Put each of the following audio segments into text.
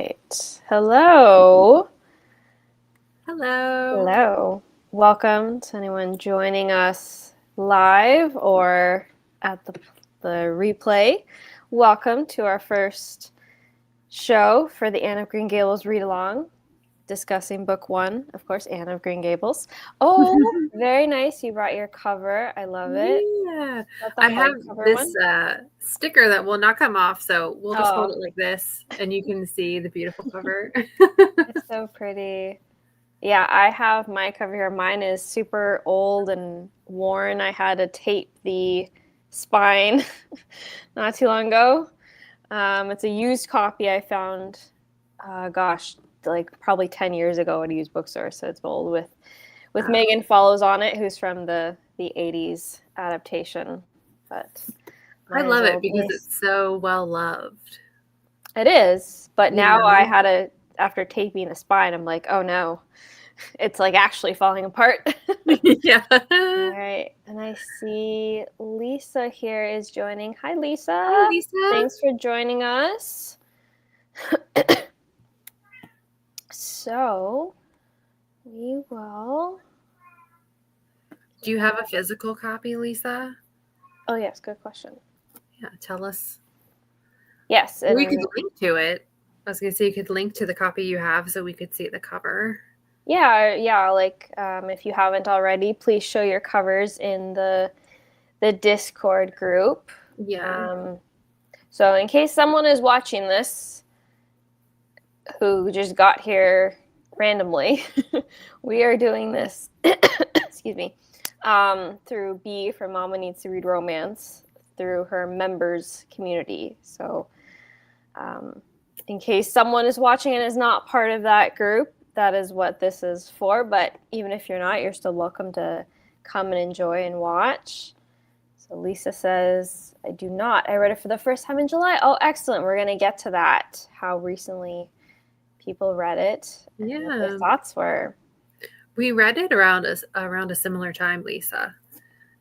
right. Hello. Hello. Hello. Welcome to anyone joining us live or at the replay. Welcome to our first show for the Anne of Green Gables read-along, discussing book one, of course, Anne of Green Gables. Oh, very nice. You brought your cover. I love it. Yeah. That's the I have hardcover this one. sticker that will not come off, so we'll just hold Oh. it like this, and you can see the beautiful cover. It's so pretty. Yeah, I have my cover here. Mine is super old and worn. I had to tape the spine not too long ago. It's a used copy I found, like probably 10 years ago at a used bookstore. So it's old with Megan Follows on it, who's from the 80s adaptation. But I mine is love it old. because it's so well loved. It is, but You now know? I had to, after taping the spine, I'm like, oh no, it's like actually falling apart. Yeah. All right, and I see Lisa here is joining. Hi, Lisa. Hi, Lisa. Thanks for joining us. So, we will. Do you have a physical copy, Lisa? Oh, yes, good question. Yeah, tell us. Yes. Or we could link to it. I was going to say you could link to the copy you have so we could see the cover. Yeah, like if you haven't already, please show your covers in the Discord group. Yeah. So in case someone is watching this who just got here randomly, we are doing this, excuse me, through B for Mama Needs to Read Romance through her members community. So in case someone is watching and is not part of that group, that is what this is for. But even if you're not, you're still welcome to come and enjoy and watch. So Lisa says, I do not. I read it for the first time in July. Oh, excellent. We're going to get to that, how recently people read it and what their thoughts were. We read it around a similar time, Lisa.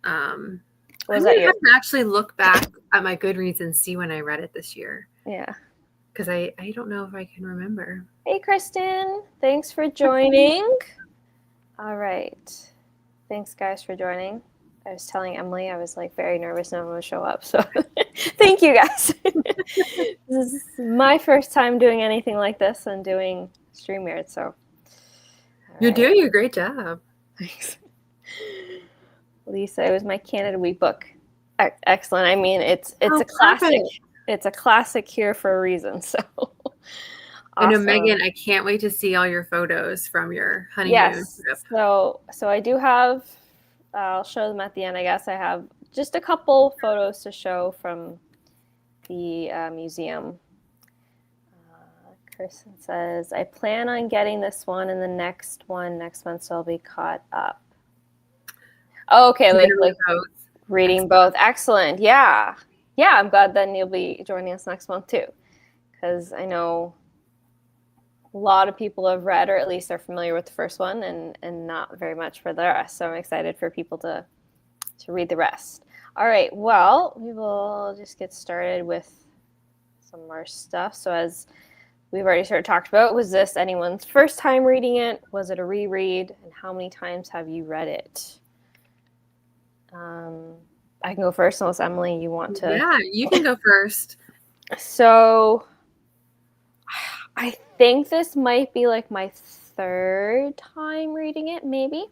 Was I'm that going to your... have to actually look back at my Goodreads and see when I read it this year. Yeah. Because I don't know if I can remember. Hey, Kristen. Thanks for joining. All right. Thanks, guys, for joining. I was telling Emily I was like very nervous no one would show up. So thank you, guys. This is my first time doing anything like this and doing StreamYard. So you're doing a great job. Thanks. Lisa, it was my Canada Week book. Excellent. I mean, it's a classic. Perfect. It's a classic here for a reason. So I know, Megan, I can't wait to see all your photos from your honeymoon trip. So I do have, I'll show them at the end, I guess. I have just a couple photos to show from the museum. Kristen says, I plan on getting this one and the next one next month, so I'll be caught up. Oh, okay, like reading both. Excellent. Yeah, I'm glad then you'll be joining us next month too, because I know a lot of people have read, or at least are familiar with the first one, and not very much for the rest. So I'm excited for people to read the rest. All right, well, we will just get started with some more stuff. So as we've already sort of talked about, was this anyone's first time reading it? Was it a reread? And how many times have you read it? I can go first unless, Emily, you want to. Yeah, you can go first. So I think this might be like my third time reading it, maybe.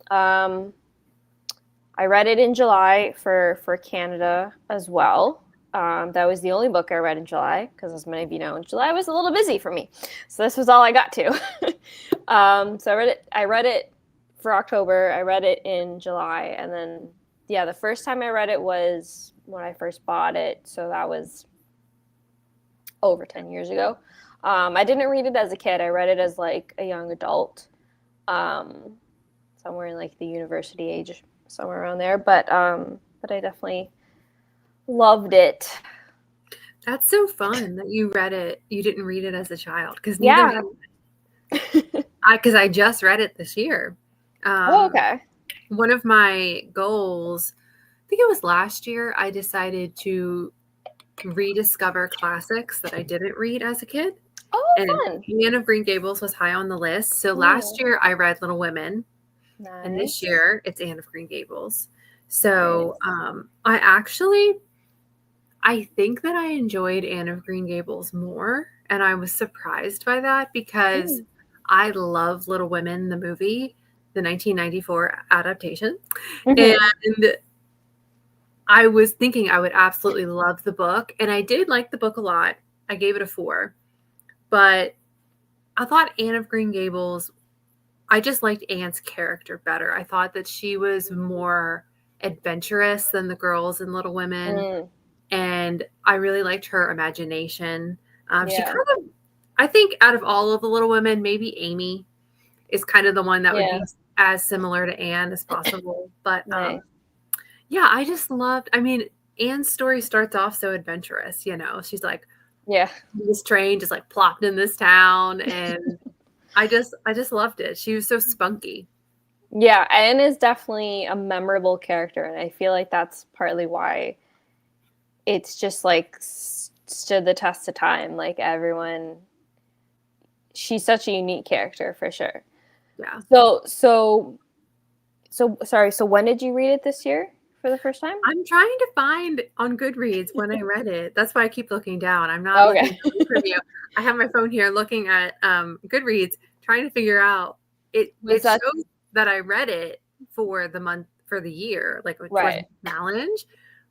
I read it in July for Canada as well. That was the only book I read in July, because as many of you know, July was a little busy for me. So this was all I got to. So I read it for October. I read it in July. And then, yeah, the first time I read it was when I first bought it. So that was over 10 years ago. I didn't read it as a kid. I read it as like a young adult, somewhere in like the university age, somewhere around there. But I definitely loved it. That's so fun that you read it. You didn't read it as a child, because because I just read it this year. Okay. One of my goals, I think it was last year, I decided to rediscover classics that I didn't read as a kid. Oh, And fun. Anne of Green Gables was high on the list. So last year I read Little Women. Nice. And this year it's Anne of Green Gables. So I think that I enjoyed Anne of Green Gables more. And I was surprised by that because I love Little Women, the movie, the 1994 adaptation. And I was thinking I would absolutely love the book. And I did like the book a lot. I gave it a 4. But I thought Anne of Green Gables, I just liked Anne's character better. I thought that she was more adventurous than the girls in Little Women. And I really liked her imagination. She kind of, I think out of all of the Little Women, maybe Amy is kind of the one that would be as similar to Anne as possible. But I just loved, Anne's story starts off so adventurous, she's like, this train just like plopped in this town. And I just loved it. She was so spunky. Yeah, Anne is definitely a memorable character. And I feel like that's partly why it's just like stood the test of time. Like everyone, she's such a unique character for sure. Yeah. So sorry. So when did you read it this year for the first time? I'm trying to find on Goodreads when I read it. That's why I keep looking down. I'm not looking at the preview. I have my phone here looking at Goodreads, trying to figure out it shows that I read it for the year, like towards the challenge.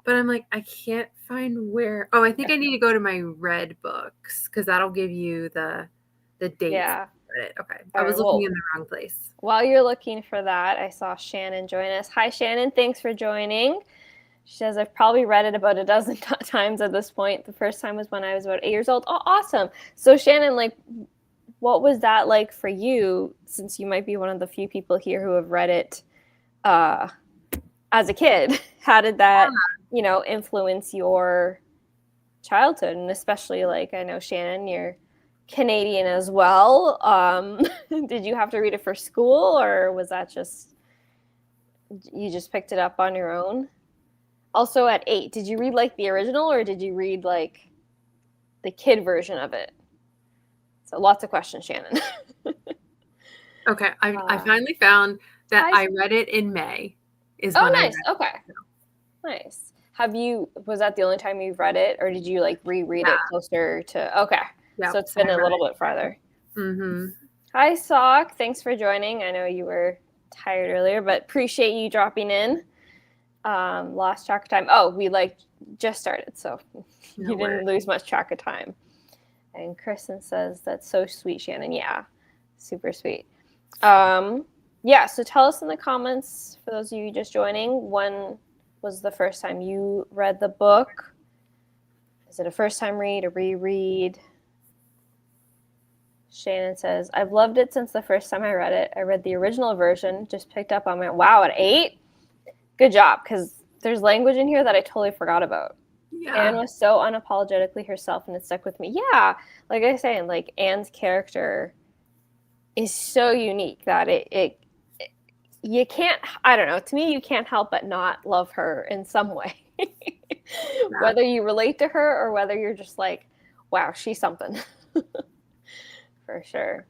But I'm like, I can't find where. Oh, I think I need to go to my read books because that'll give you the dates. Yeah. Okay. I was looking in the wrong place. While you're looking for that, I saw Shannon join us. Hi, Shannon. Thanks for joining. She says, I've probably read it about a dozen times at this point. The first time was when I was about 8 years old. Oh, awesome. So, Shannon, like, what was that like for you, since you might be one of the few people here who have read it as a kid? How did that, influence your childhood? And especially, like, I know, Shannon, you're Canadian as well. Did you have to read it for school, or was that you just picked it up on your own? Also, at 8, did you read like the original, or did you read like the kid version of it? So lots of questions, Shannon. Okay, I finally found that I read it in May. Nice. Okay, nice. Was that the only time you've read it, or did you like reread it closer to? Okay. Yep, so it's been a little bit farther. Hi, Sock. Thanks for joining. I know you were tired earlier, but appreciate you dropping in. Lost track of time. Oh, we just started, so you didn't lose much track of time. And Kristen says, that's so sweet, Shannon. Yeah, super sweet. So tell us in the comments, for those of you just joining, when was the first time you read the book? Is it a first time read, a reread? Shannon says, I've loved it since the first time I read it. I read the original version, just picked up on it. Wow, at 8? Good job, because there's language in here that I totally forgot about. Yeah. Anne was so unapologetically herself, and it stuck with me. Yeah, like I was saying, like Anne's character is so unique that you can't, I don't know, to me, you can't help but not love her in some way. Whether you relate to her or whether you're just like, wow, she's something. For sure.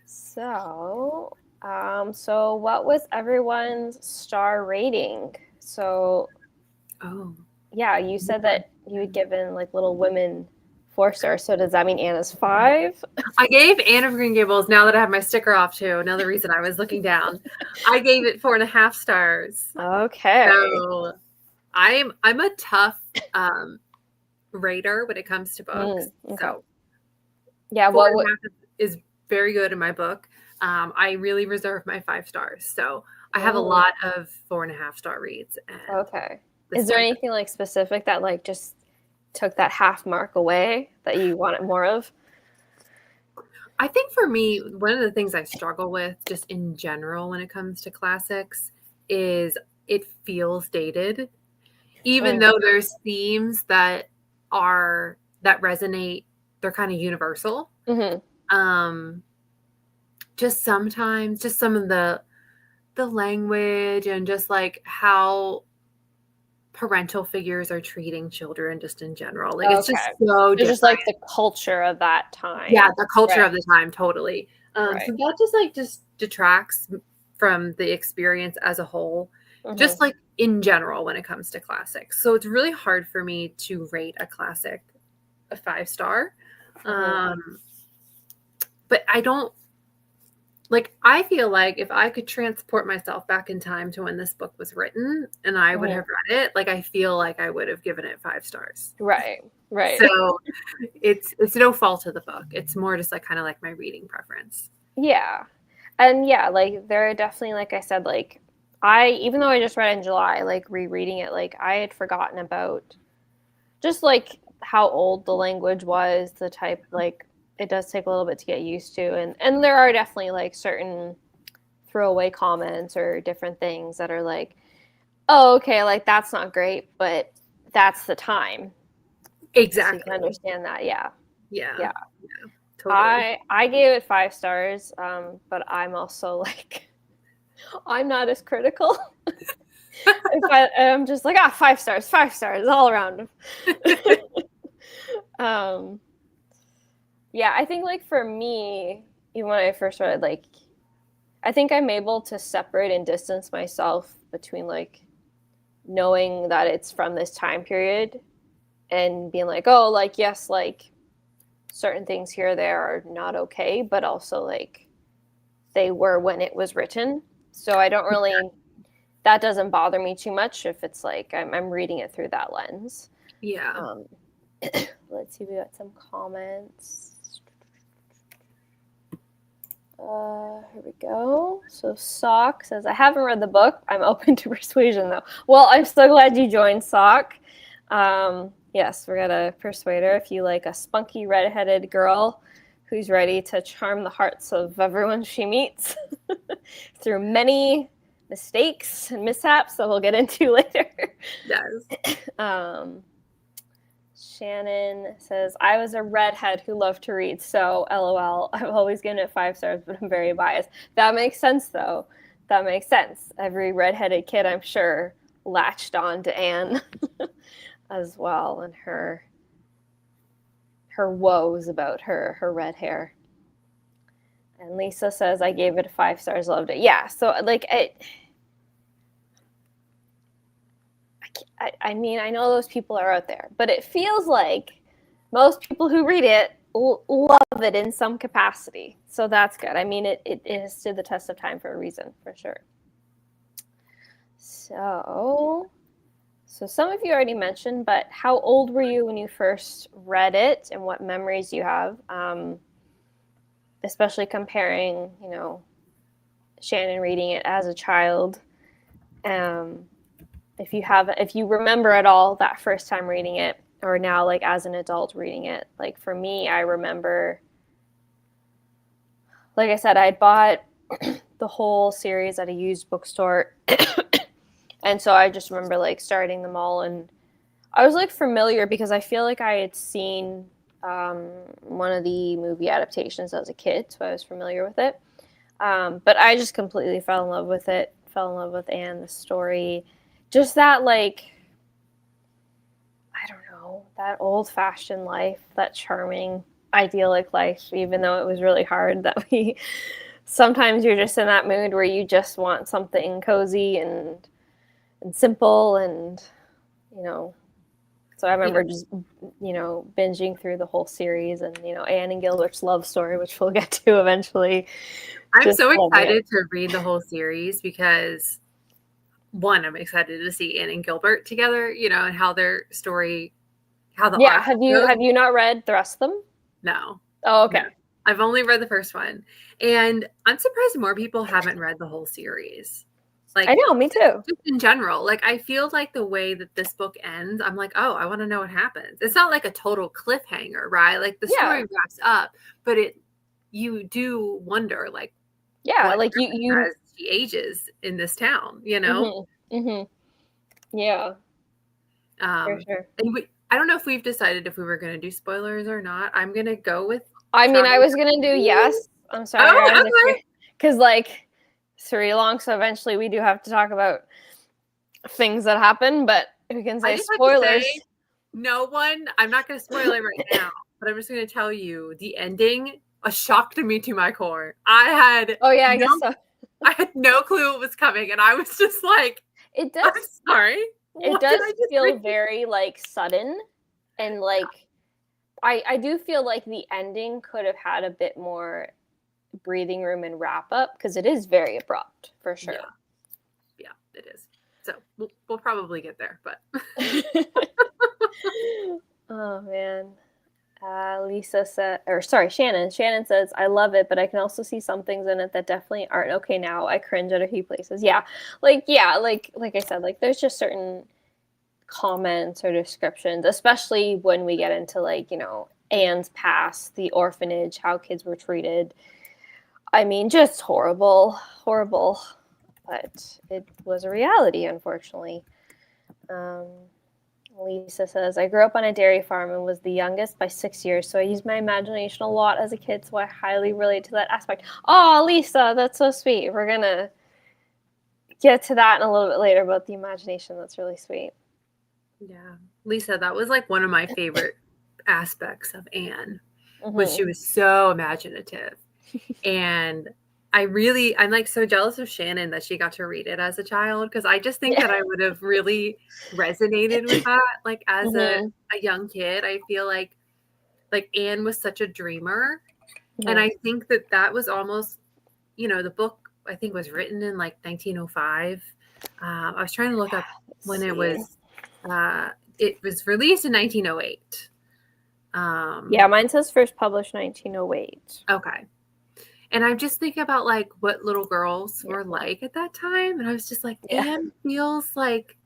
So what was everyone's star rating? So, you said that you had given like Little Women 4 stars. So does that mean Anna's 5? I gave Anne of Green Gables, now that I have my sticker off too, another reason I was looking down, I gave it 4.5 stars. Okay. So I'm a tough rater when it comes to books. Okay. So yeah, 4.5 is very good in my book. I really reserve my 5 stars. So I have a lot of 4.5 star reads. Okay. Is there anything like specific that like just took that half mark away that you wanted more of? I think for me, one of the things I struggle with just in general when it comes to classics is it feels dated, even though there's themes that resonate, they're kind of universal. Just sometimes, just some of the language and just like how parental figures are treating children just in general. Like it's just so So different. just like the culture of that time. Yeah, the culture of the time, totally. Right. So that just detracts from the experience as a whole, just like in general when it comes to classics. So it's really hard for me to rate a classic a 5-star. But I don't like, I feel like if I could transport myself back in time to when this book was written and I would have read it, like I feel like I would have given it 5 stars. Right. So it's no fault of the book. It's more just like kind of like my reading preference. Yeah. And yeah, like there are definitely, like I said, like even though I just read it in July, like rereading it, like I had forgotten about just like how old the language was, the type, like it does take a little bit to get used to. And there are definitely like certain throwaway comments or different things that are like, oh, okay, like that's not great, but that's the time. Exactly. So you can understand that. Yeah. Totally. I gave it 5 stars, but I'm also like, I'm not as critical. I'm just like, 5 stars all around. Yeah, I think like for me, even when I first read it, like I think I'm able to separate and distance myself between like knowing that it's from this time period and being like, oh, like yes, like certain things here or there are not okay, but also like they were when it was written. So I don't really, that doesn't bother me too much if it's like I'm reading it through that lens. Yeah. Let's see, we got some comments. Here we go. So Sock says, I haven't read the book. I'm open to persuasion though. Well, I'm so glad you joined, Sock. Yes, we're gonna persuade her if you like a spunky redheaded girl who's ready to charm the hearts of everyone she meets through many mistakes and mishaps that we'll get into later. Yes. Shannon says, I was a redhead who loved to read, so LOL. I've always given it 5 stars, but I'm very biased. That makes sense, though. That makes sense. Every redheaded kid, I'm sure, latched on to Anne as well, and her woes about her red hair. And Lisa says, I gave it 5 stars, loved it. Yeah, so like I mean, I know those people are out there, but it feels like most people who read it love it in some capacity. So that's good. I mean, it has stood the test of time for a reason, for sure. So some of you already mentioned, but how old were you when you first read it and what memories you have? Especially comparing, you know, Shannon reading it as a child. If you remember at all that first time reading it, or now like as an adult reading it, like for me, I remember, like I said, I bought the whole series at a used bookstore. And so I just remember like starting them all, and I was like familiar because I feel like I had seen one of the movie adaptations as a kid, so I was familiar with it. But I just completely fell in love with it, fell in love with Anne, the story. Just that, like, I don't know, that old-fashioned life, that charming, idyllic life, even though it was really hard, that sometimes you're just in that mood where you just want something cozy and simple and, you know, so I remember just, you know, binging through the whole series and, you know, Anne and Gilbert's love story, which we'll get to eventually. I'm so excited to read the whole series because one, I'm excited to see Anne and Gilbert together, you know, and how their story, how the arc have you not read the rest of them? No. Oh, okay. No. I've only read the first one, and I'm surprised more people haven't read the whole series. Like, I know, me too. Just in general, like I feel like the way that this book ends, I'm like, oh, I want to know what happens. It's not like a total cliffhanger, right? Like the story wraps up, but you do wonder, like, like you as she ages in this town, you know? Yeah. For sure. And I don't know if we've decided if we were going to do spoilers or not. I'm going to go with. I mean, I was going to do yes. I'm sorry, guys. Because, like, it's Readalong, so eventually we do have to talk about things that happen. But We can I say just have to spoilers. say, no one, I'm not going to spoil it right now, but I'm just going to tell you the ending, a shock to me to my core. Oh yeah, I guess so. I had no clue it was coming, and I was just like, It I'm does. sorry. It What did does I just feel read? very like sudden, and like I do feel like the ending could have had a bit more breathing room and wrap up because it is very abrupt for sure. Yeah, it is. So we'll probably get there, but Oh man. Lisa said, or sorry, Shannon. Shannon says, I love it, but I can also see some things in it that definitely aren't okay now. I cringe at a few places. Yeah. Like I said, like there's just certain comments or descriptions, especially when we get into like, Anne's past, the orphanage, how kids were treated. I mean, just horrible, horrible. But it was a reality, unfortunately. Um, Lisa says, I grew up on a dairy farm and was the youngest by 6 years, so I used my imagination a lot as a kid, so I highly relate to that aspect. Oh, Lisa, that's so sweet. We're going to get to that in a little bit later about the imagination. That's really sweet. yeah. Lisa, that was like one of my favorite aspects of Anne, was she was so imaginative. And I'm like so jealous of Shannon that she got to read it as a child, because I just think that I would have really resonated with that. Like as a young kid, I feel like Anne was such a dreamer. And I think that was almost, the book I think was written in like 1905. I was trying to look up when it was released in 1908. Yeah, mine says first published 1908. Okay. And I'm just thinking about like what little girls were like at that time. And I was just like, Anne feels like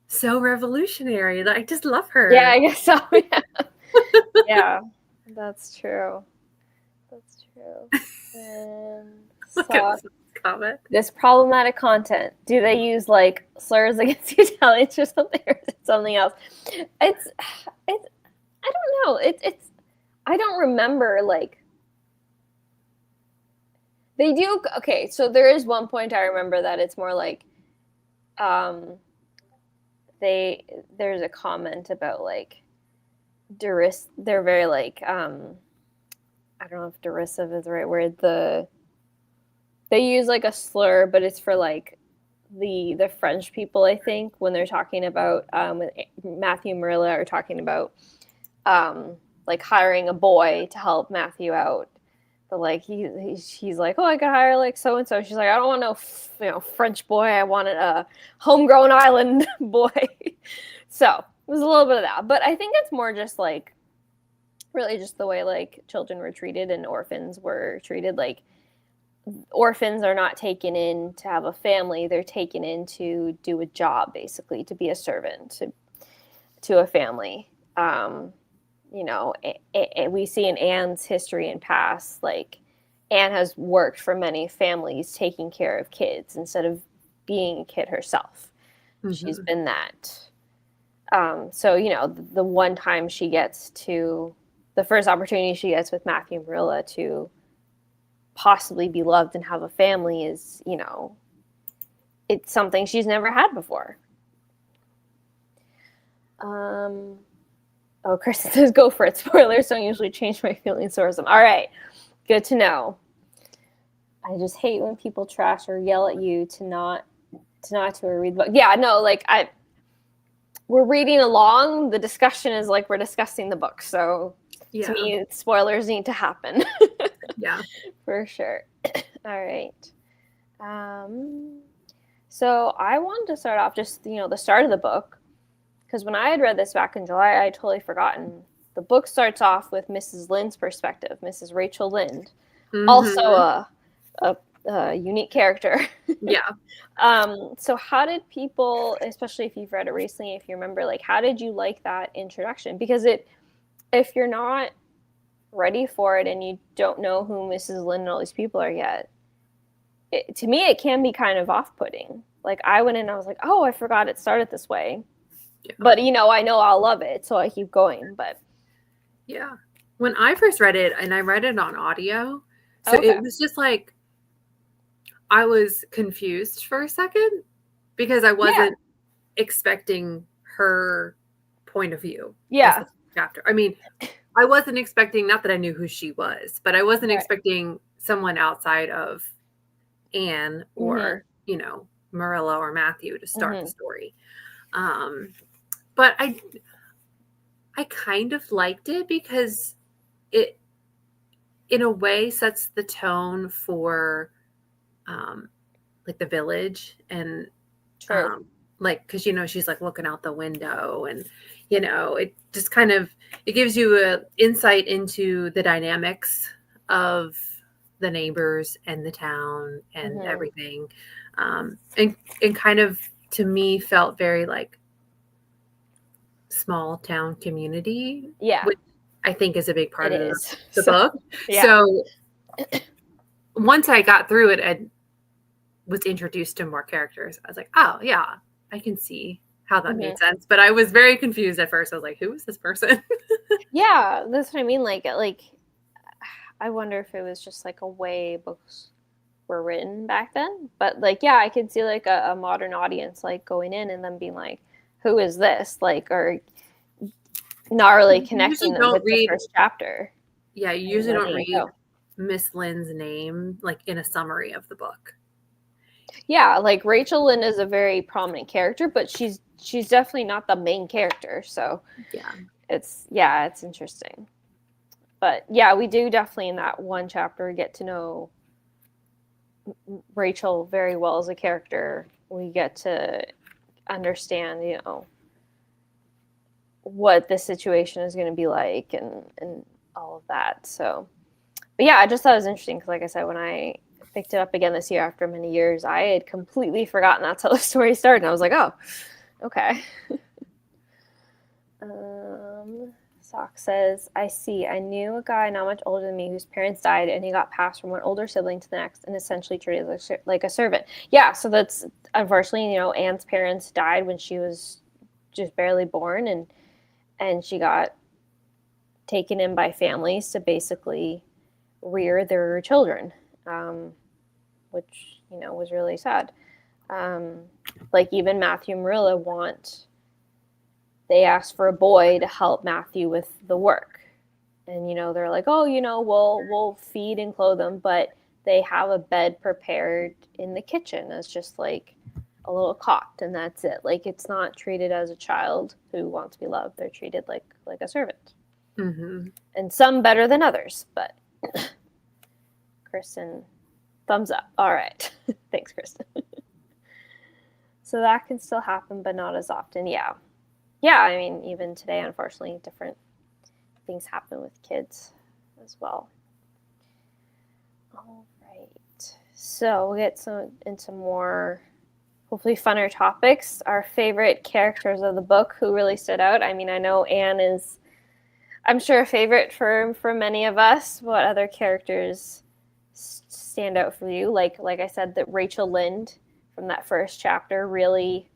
so revolutionary. Like, I just love her. Yeah, I guess so. Yeah, that's true. That's true. And Look at this comment. This problematic content. Do they use like slurs against Italians or something, or is it something else? It's I don't know. It's I don't remember like they do. Okay, so there is one point I remember that it's more like there's a comment about like they're very like I don't know if derisive is the right word. They use like a slur, but it's for like the French people, I think, when they're talking about Matthew and Rilla are talking about like hiring a boy to help Matthew out. But like he's like, oh, I could hire like so and so. She's like, I don't want no French boy. I wanted a homegrown island boy. So it was a little bit of that, but I think it's more just like really just the way like children were treated and orphans were treated. Like orphans are not taken in to have a family; they're taken in to do a job, basically, to be a servant to a family. We see in Anne's history and past, like Anne has worked for many families taking care of kids instead of being a kid herself. She's been that. So, the one time she gets the first opportunity she gets with Matthew and Rilla to possibly be loved and have a family is, it's something she's never had before. Chris says, go for it. Spoilers don't usually change my feelings towards them. All right. Good to know. I just hate when people trash or yell at you to not read the book. Yeah, no, like we're reading along. The discussion is like we're discussing the book. So to me, spoilers need to happen. Yeah. For sure. All right. So I wanted to start off just, the start of the book. Because when I had read this back in July, I had totally forgotten. The book starts off with Mrs. Lynde's perspective, Mrs. Rachel Lynde, also a unique character. Yeah. So how did people, especially if you've read it recently, if you remember, like, how did you like that introduction? Because if you're not ready for it and you don't know who Mrs. Lynde and all these people are yet, to me, it can be kind of off-putting. Like, I went in and I was like, oh, I forgot it started this way. Yeah. But, I know I'll love it, so I keep going. But yeah. When I first read it, and I read it on audio, so it was just like, I was confused for a second because I wasn't expecting her point of view. Yeah. Chapter. I mean, I wasn't expecting, not that I knew who she was, but I wasn't expecting someone outside of Anne or, you know, Marilla or Matthew to start the story. But I kind of liked it because it, in a way, sets the tone for, like, the village and, like, because, you know, she's like looking out the window and, you know, it just kind of, it gives you a insight into the dynamics of the neighbors and the town and everything. And kind of, to me, felt very like small town community. Yeah. Which I think is a big part of the so, book. Yeah. So once I got through it and was introduced to more characters, I was like, oh yeah, I can see how that made sense. But I was very confused at first. I was like, who is this person? Yeah, that's what I mean. Like I wonder if it was just like a way books were written back then. But like, yeah, I could see like a modern audience like going in and then being like, who is this? Like, or not really connecting them with the first chapter. Yeah, you usually don't read Miss Lynn's name like in a summary of the book. Yeah, like Rachel Lynn is a very prominent character, but she's definitely not the main character. So yeah, it's interesting. But yeah, we do definitely in that one chapter get to know Rachel very well as a character. We get to understand, you know, what the situation is going to be like and all of that. So, but yeah, I just thought it was interesting because, like I said, when I picked it up again this year after many years, I had completely forgotten that's how the story started. And I was like, oh, okay. Sock says, I see. I knew a guy not much older than me whose parents died, and he got passed from one older sibling to the next and essentially treated like a servant. Yeah, so that's unfortunately, you know, Anne's parents died when she was just barely born, and she got taken in by families to basically rear their children, which, you know, was really sad. Like even Matthew and Marilla they asked for a boy to help Matthew with the work. And, you know, they're like, oh, you know, we'll feed and clothe them, but they have a bed prepared in the kitchen. It's just like a little cot, and that's it. Like, it's not treated as a child who wants to be loved. They're treated like a servant. And some better than others, but Kristen, thumbs up. All right. Thanks, Kristen. So that can still happen, but not as often. Yeah. Yeah, I mean, even today, unfortunately, different things happen with kids as well. All right. So we'll get into more, hopefully, funner topics. Our favorite characters of the book, who really stood out. I mean, I know Anne is, I'm sure, a favorite for many of us. What other characters stand out for you? Like I said, that Rachel Lynn from that first chapter really...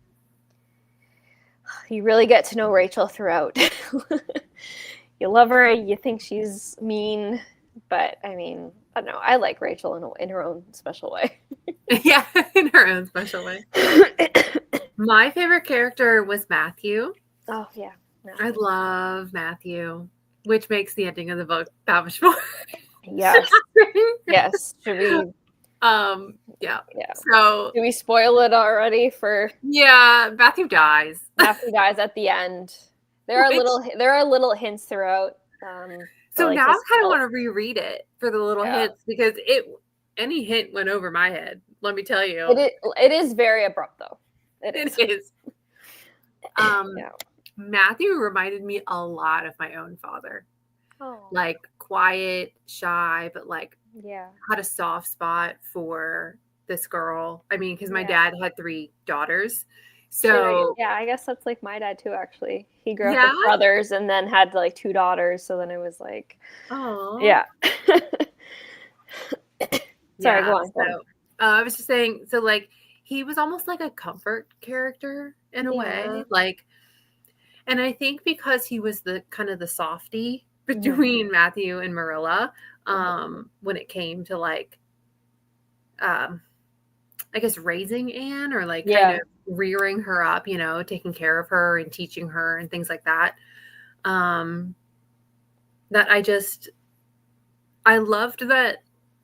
You really get to know Rachel throughout. You love her, you think she's mean, but I mean, I don't know. I like Rachel in her own special way. Yeah, in her own special way. My favorite character was Matthew. Oh, yeah. Matthew. I love Matthew, which makes the ending of the book that much more. Yes. Yes. Should we... Yeah. So do we spoil it already for... Yeah, Matthew dies. Matthew dies at the end. There are little hints throughout. So like, now I kind of want to reread it for the little hints, because any hint went over my head. Let me tell you. It is very abrupt though. It is. Matthew reminded me a lot of my own father. Oh. Like quiet, shy, but like had a soft spot for this girl. I mean, because my dad had 3 daughters. So yeah, I guess that's like my dad too, actually. He grew up with brothers and then had like 2 daughters. So then it was like, oh, yeah. Sorry, go on. So, I was just saying, so like he was almost like a comfort character in a way. Like, and I think because he was the kind of the softie between Matthew and Marilla, when it came to like I guess, raising Anne, or like kind Yeah. of rearing her up, you know, taking care of her and teaching her and things like that. That I loved that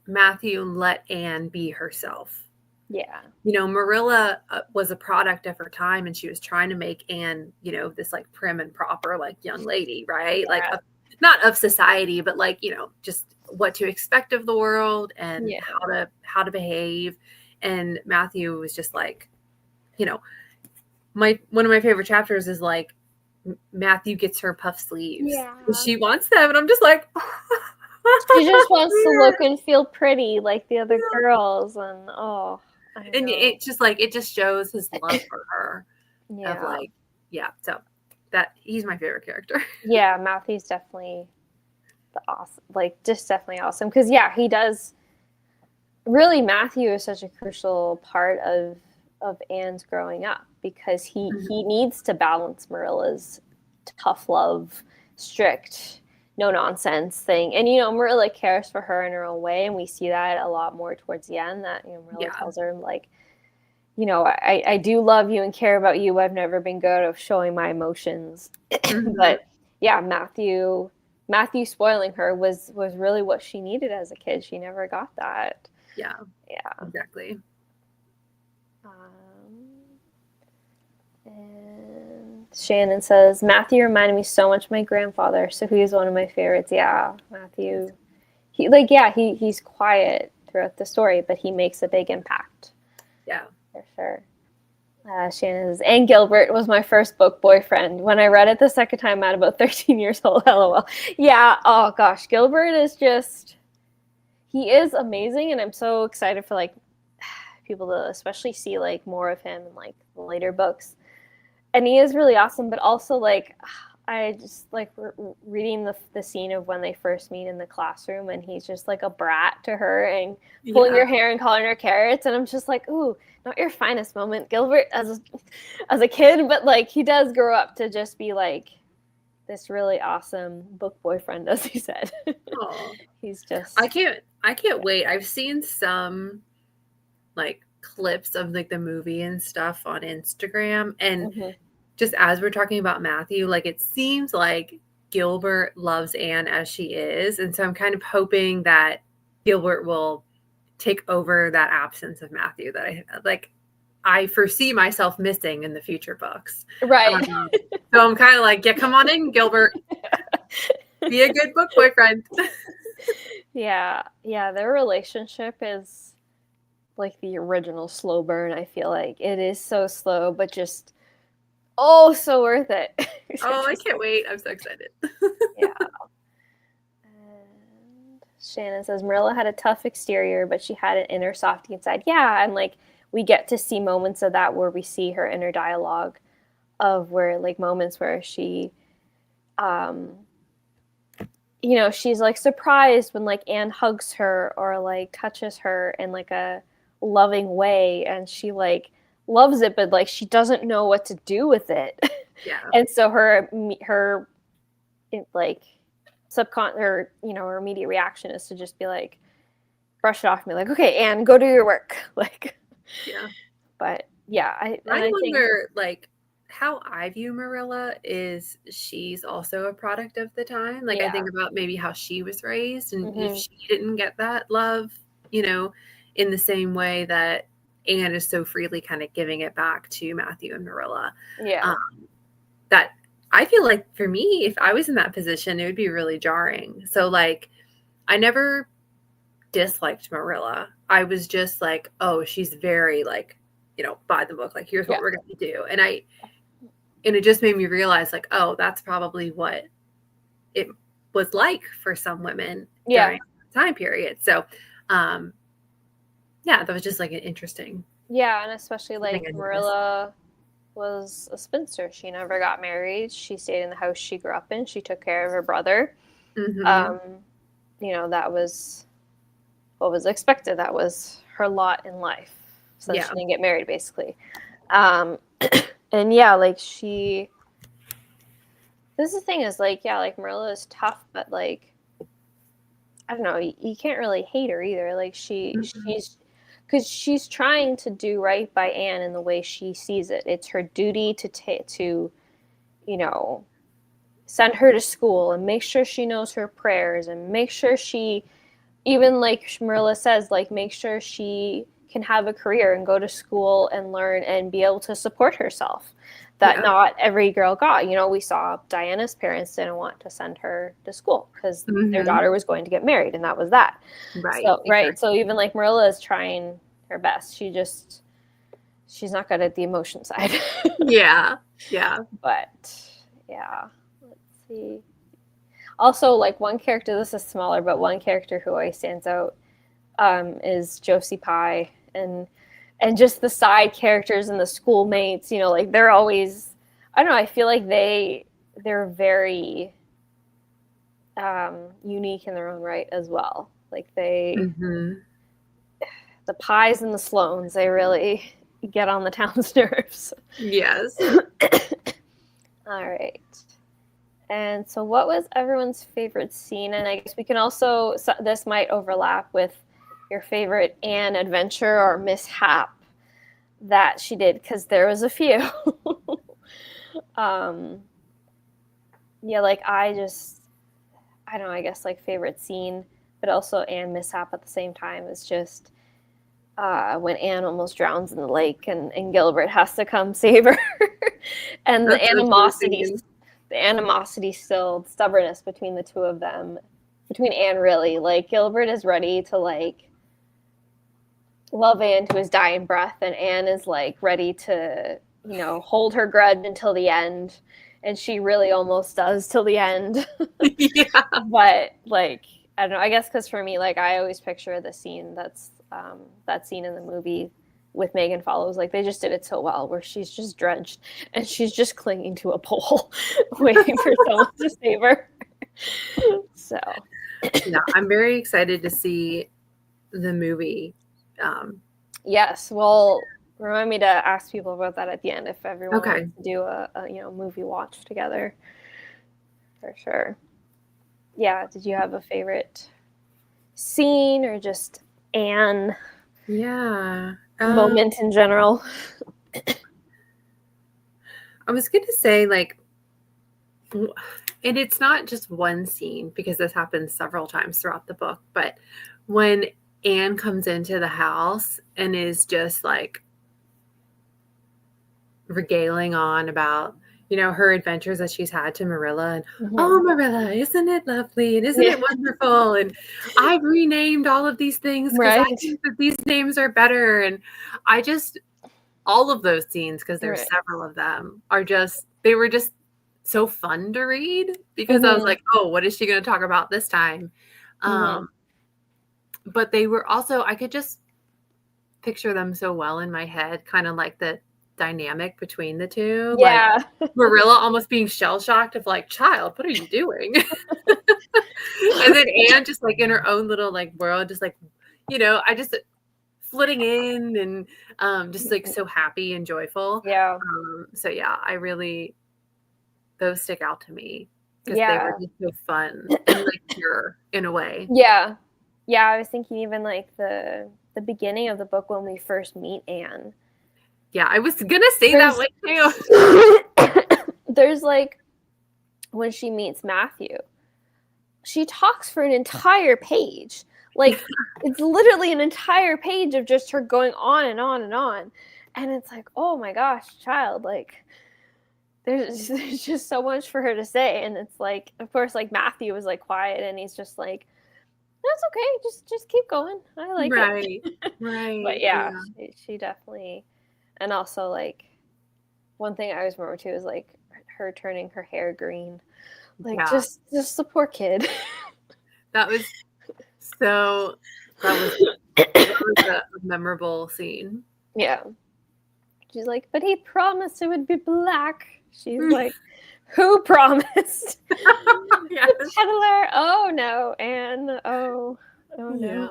Matthew let Anne be herself. Yeah. You know, Marilla was a product of her time, and she was trying to make Anne, you know, this like prim and proper, like young lady, right? Yeah. Like, not of society, but like, you know, just what to expect of the world and Yeah. how to behave. And Matthew was just like, you know, one of my favorite chapters is like Matthew gets her puff sleeves. Yeah. She wants them, and I'm just like, She just wants to look and feel pretty like the other girls, and oh, I and know. it just shows his love for her. Of Yeah. like, yeah, so that he's my favorite character. Yeah, Matthew's definitely the awesome, like just definitely awesome, because yeah, he does really. Matthew is such a crucial part of Anne's growing up, because he needs to balance Marilla's tough love, strict, no nonsense thing, and you know, Marilla cares for her in her own way, and we see that a lot more towards the end, that, you know, Marilla Yeah. tells her, like, you know, I do love you and care about you. I've never been good at showing my emotions. But yeah, Matthew spoiling her was really what she needed as a kid. She never got that. Yeah, Yeah. exactly. And Shannon says, Matthew reminded me so much of my grandfather, so he's one of my favorites. Yeah, Matthew. He's quiet throughout the story, but he makes a big impact. Yeah. For sure. Shannon says, and Gilbert was my first book boyfriend. When I read it the second time at about 13 years old, lol. Yeah, oh gosh, Gilbert is just, he is amazing, and I'm so excited for like people to especially see like more of him in like the later books. And he is really awesome, but also like I just like reading the scene of when they first meet in the classroom, and he's just like a brat to her and pulling her hair and calling her carrots, and I'm just like, ooh, not your finest moment, Gilbert, as a kid, but like he does grow up to just be like this really awesome book boyfriend, as he said. He's just I can't wait. I've seen some like clips of like the movie and stuff on Instagram, and just as we're talking about Matthew, like it seems like Gilbert loves Anne as she is, and so I'm kind of hoping that Gilbert will take over that absence of Matthew that I foresee myself missing in the future books. Right. So I'm kind of like, yeah, come on in, Gilbert. Be a good book boyfriend. Yeah, their relationship is like the original slow burn. I feel like it is so slow, but just so worth it. I can't wait. I'm so excited. Yeah. And Shannon says Marilla had a tough exterior, but she had an inner softy inside. Yeah, and like we get to see moments of that where we see her inner dialogue of where like moments where she you know, she's like surprised when like Anne hugs her or like touches her in like a loving way, and she like loves it, but like she doesn't know what to do with it. Yeah. And so her like her, you know, her immediate reaction is to just be like brush it off and be like, okay, Anne, go do your work. Like, yeah. But yeah, I wonder like how I view Marilla is she's also a product of the time. Like I think about maybe how she was raised, and if she didn't get that love, you know, in the same way that Anne is so freely kind of giving it back to Matthew and Marilla. Yeah. That I feel like for me, if I was in that position, it would be really jarring. So like I never disliked Marilla. I was just like, oh, she's very like, you know, by the book, like here's what we're going to do. And it just made me realize like, oh, that's probably what it was like for some women during that time period. So yeah, that was just like an interesting. Yeah, and especially like Marilla was a spinster. She never got married. She stayed in the house she grew up in. She took care of her brother. You know, that was what was expected. That was her lot in life. So she didn't get married, basically. And yeah, like this is the thing is like, yeah, like Marilla is tough, but like, I don't know, you can't really hate her either. Like she's because she's trying to do right by Anne in the way she sees it. It's her duty to send her to school and make sure she knows her prayers and make sure she, even like Marilla says, like make sure she can have a career and go to school and learn and be able to support herself. That not every girl got. We saw Diana's parents didn't want to send her to school because their daughter was going to get married, and that was that. Right. So, right. So even like Marilla is trying her best. She's not good at the emotion side. Yeah. But yeah, let's see. Also, like one character, this is smaller, but one character who always stands out is Josie Pye, and just the side characters and the schoolmates. Like they're always, I don't know. I feel like they're very unique in their own right as well. Like the Pyes and the Sloanes, they really get on the town's nerves. Yes. All right. And so what was everyone's favorite scene? And I guess we can also, this might overlap with your favorite Anne adventure or mishap that she did, because there was a few. Yeah, like I don't know, I guess like favorite scene, but also Anne mishap at the same time is just when Anne almost drowns in the lake and Gilbert has to come save her. And the animosity still, stubbornness between the two of them, between Anne really, like Gilbert is ready to like love Anne to his dying breath, and Anne is like ready to, hold her grudge until the end, and she really almost does till the end. Yeah. But like, I don't know, I guess because for me, like I always picture the scene that's that scene in the movie with Megan Follows, like they just did it so well, where she's just drenched and she's just clinging to a pole waiting for someone to save her. So yeah, I'm very excited to see the movie. Yes, well, remind me to ask people about that at the end if everyone Okay. wants to do a movie watch together, for sure. Yeah, did you have a favorite scene or just Anne moment in general? I was going to say, like, and it's not just one scene because this happens several times throughout the book, but when Anne comes into the house and is just like regaling on about, her adventures that she's had to Marilla, and oh, Marilla, isn't it lovely? And isn't it wonderful? And I've renamed all of these things because I think that these names are better. And all of those scenes, because there's several of them, they were just so fun to read because I was like, oh, what is she going to talk about this time? But they were also, I could just picture them so well in my head, kind of like the dynamic between the two. Yeah. Like Marilla almost being shell-shocked of like, child, what are you doing? And then Anne just like in her own little like world, just like, I just flitting in and just like so happy and joyful. Yeah. So yeah, those stick out to me because they were just so fun and like pure in a way. Yeah. Yeah, I was thinking even like the beginning of the book when we first meet Anne. Yeah, I was gonna say that way too. There's like when she meets Matthew, she talks for an entire page. Like it's literally an entire page of just her going on and on and on. And it's like, oh my gosh, child, like there's just so much for her to say. And it's like, of course, like Matthew was like quiet and he's just like, that's okay, just keep going. I like it. Right. But yeah. She definitely, and also like one thing I always remember too is like her turning her hair green. Like just the poor kid. That was a memorable scene. Yeah. She's like, but he promised it would be black. She's like, who promised? The peddler. Oh no, Anne. Oh no.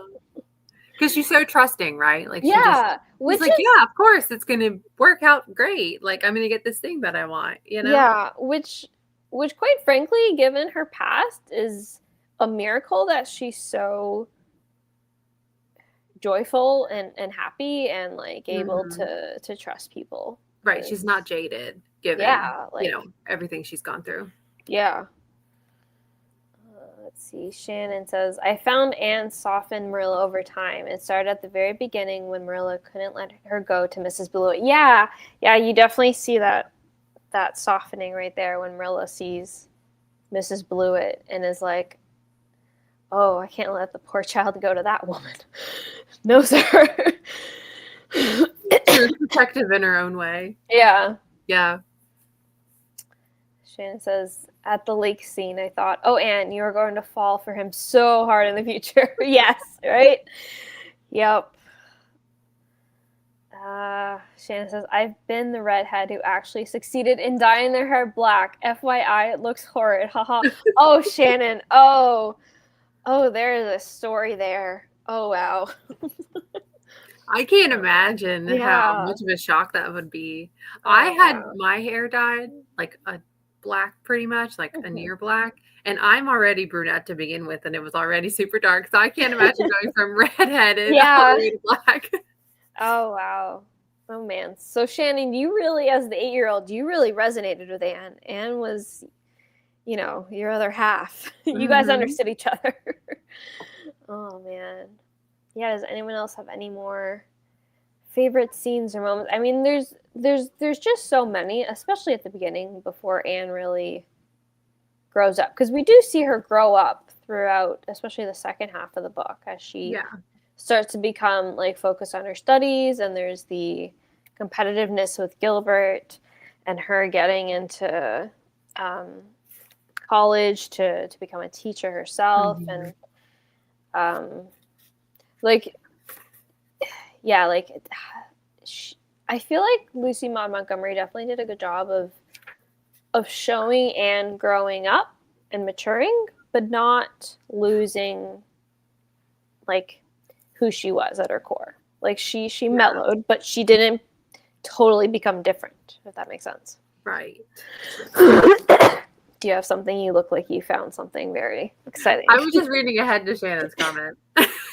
Because she's so trusting, right? Like, she's like, yeah, of course, it's gonna work out great. Like, I'm gonna get this thing that I want. Yeah, which quite frankly, given her past, is a miracle that she's so joyful and happy and like able Mhm. to trust people. Right. She's not jaded given, Yeah, like everything she's gone through. yeah. Let's see. Shannon says, I found Anne soften Marilla over time. It started at the very beginning when Marilla couldn't let her go to Mrs. Blewett. Yeah, you definitely see that softening right there when Marilla sees Mrs. Blewett and is like, oh, I can't let the poor child go to that woman. No, sir. She was protective in her own way. Yeah. Yeah. Shannon says, at the lake scene, I thought, oh, Anne, you are going to fall for him so hard in the future. Yes, right? Yep. Shannon says, I've been the redhead who actually succeeded in dyeing their hair black. FYI, it looks horrid. Haha. Oh, Shannon. Oh, there is a story there. Oh, wow. I can't imagine how Yeah. much of a shock that would be. Oh, I had wow. my hair dyed like a black, pretty much, like a Mhm. near black. And I'm already brunette to begin with, and it was already super dark. So I can't imagine going from redheaded all the way to black. Oh, wow. Oh, man. So, Shannon, you really, as the 8-year-old, you really resonated with Anne. Anne was, your other half. You guys Mhm. understood each other. Oh, man. Yeah, does anyone else have any more favorite scenes or moments? I mean, there's just so many, especially at the beginning before Anne really grows up. Because we do see her grow up throughout, especially the second half of the book, as she Yeah. starts to become like focused on her studies, and there's the competitiveness with Gilbert and her getting into college to become a teacher herself. Mhm. And like yeah, like I feel like Lucy Maud Montgomery definitely did a good job of showing Anne growing up and maturing, but not losing like who she was at her core. Like she Yeah. mellowed, but she didn't totally become different, if that makes sense. Right. Do you have something? You look like you found something very exciting. I was just reading ahead to Shannon's comment.